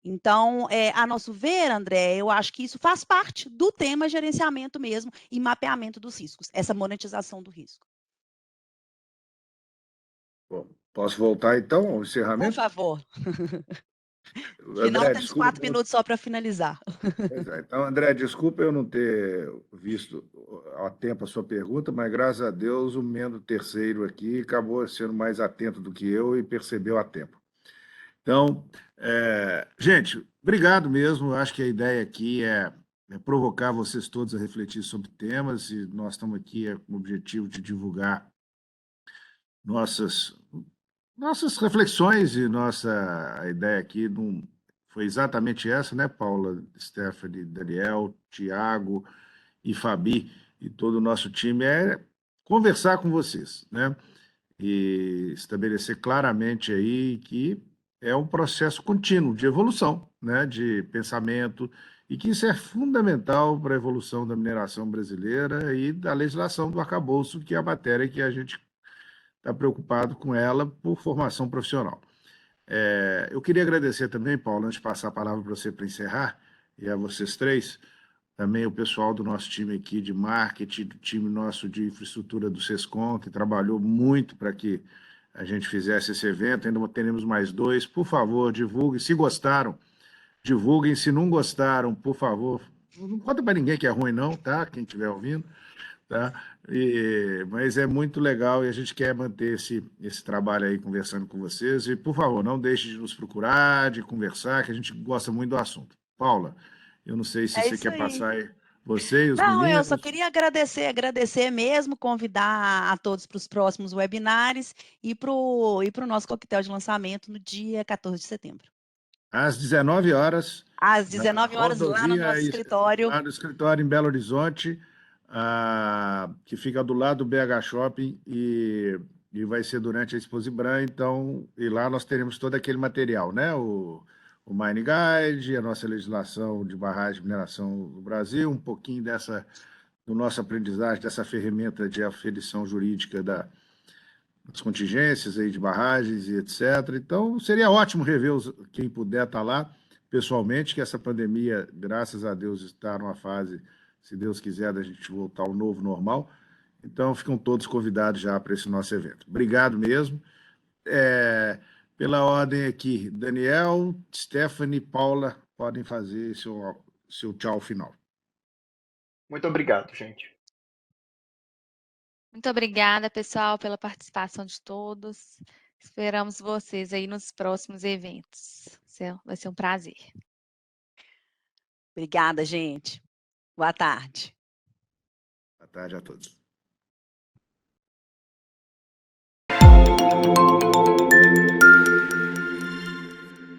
Então, a nosso ver, André, eu acho que isso faz parte do tema gerenciamento mesmo e mapeamento dos riscos, essa monetização do risco. Bom, posso voltar então ao Por encerramento? favor. Final André, temos desculpa. 4 minutos só para finalizar. Pois é. Então, André, desculpa eu não ter visto a tempo a sua pergunta, mas graças a Deus o membro terceiro aqui acabou sendo mais atento do que eu e percebeu a tempo. Então, gente, obrigado mesmo. Eu acho que a ideia aqui é provocar vocês todos a refletir sobre temas e nós estamos aqui com o objetivo de divulgar nossas reflexões e a ideia aqui foi exatamente essa, né, Paula, Stephanie, Daniel, Tiago e Fabi e todo o nosso time, é conversar com vocês, né, e estabelecer claramente aí que é um processo contínuo de evolução, né, de pensamento, e que isso é fundamental para a evolução da mineração brasileira e da legislação do arcabouço, que é a matéria que a gente está preocupado com ela por formação profissional. Eu queria agradecer também, Paulo, antes de passar a palavra para você para encerrar, e a vocês três, também o pessoal do nosso time aqui de marketing, do time nosso de infraestrutura do SESCOM, que trabalhou muito para que a gente fizesse esse evento. Ainda teremos mais 2. Por favor, divulguem. Se gostaram, divulguem. Se não gostaram, por favor, não conta para ninguém que é ruim, não, tá? Quem estiver ouvindo. Tá? Mas é muito legal e a gente quer manter esse trabalho aí conversando com vocês. E, por favor, não deixe de nos procurar, de conversar, que a gente gosta muito do assunto. Paula, eu não sei se É você isso quer aí. passar aí, você e os Não, eu só meninos. queria agradecer mesmo, convidar a todos para os próximos webinars e para o nosso coquetel de lançamento no dia 14 de setembro. Às 19 horas, Às na 19 horas, lá no rodovia, nosso escritório. lá no escritório em Belo Horizonte, que fica do lado do BH Shopping, e vai ser durante a Exposibran, então, e lá nós teremos todo aquele material, né? O Mine Guide, a nossa legislação de barragem de mineração no Brasil, um pouquinho do nosso aprendizagem, dessa ferramenta de aferição jurídica das contingências aí de barragens e etc. Então, seria ótimo rever quem puder estar lá pessoalmente, que essa pandemia, graças a Deus, está numa fase, se Deus quiser, da gente voltar ao novo normal. Então, ficam todos convidados já para esse nosso evento. Obrigado mesmo. Pela ordem aqui, Daniel, Stephanie, Paula, podem fazer seu tchau final. Muito obrigado, gente. Muito obrigada, pessoal, pela participação de todos. Esperamos vocês aí nos próximos eventos. Vai ser um prazer. Obrigada, gente. Boa tarde. Boa tarde a todos.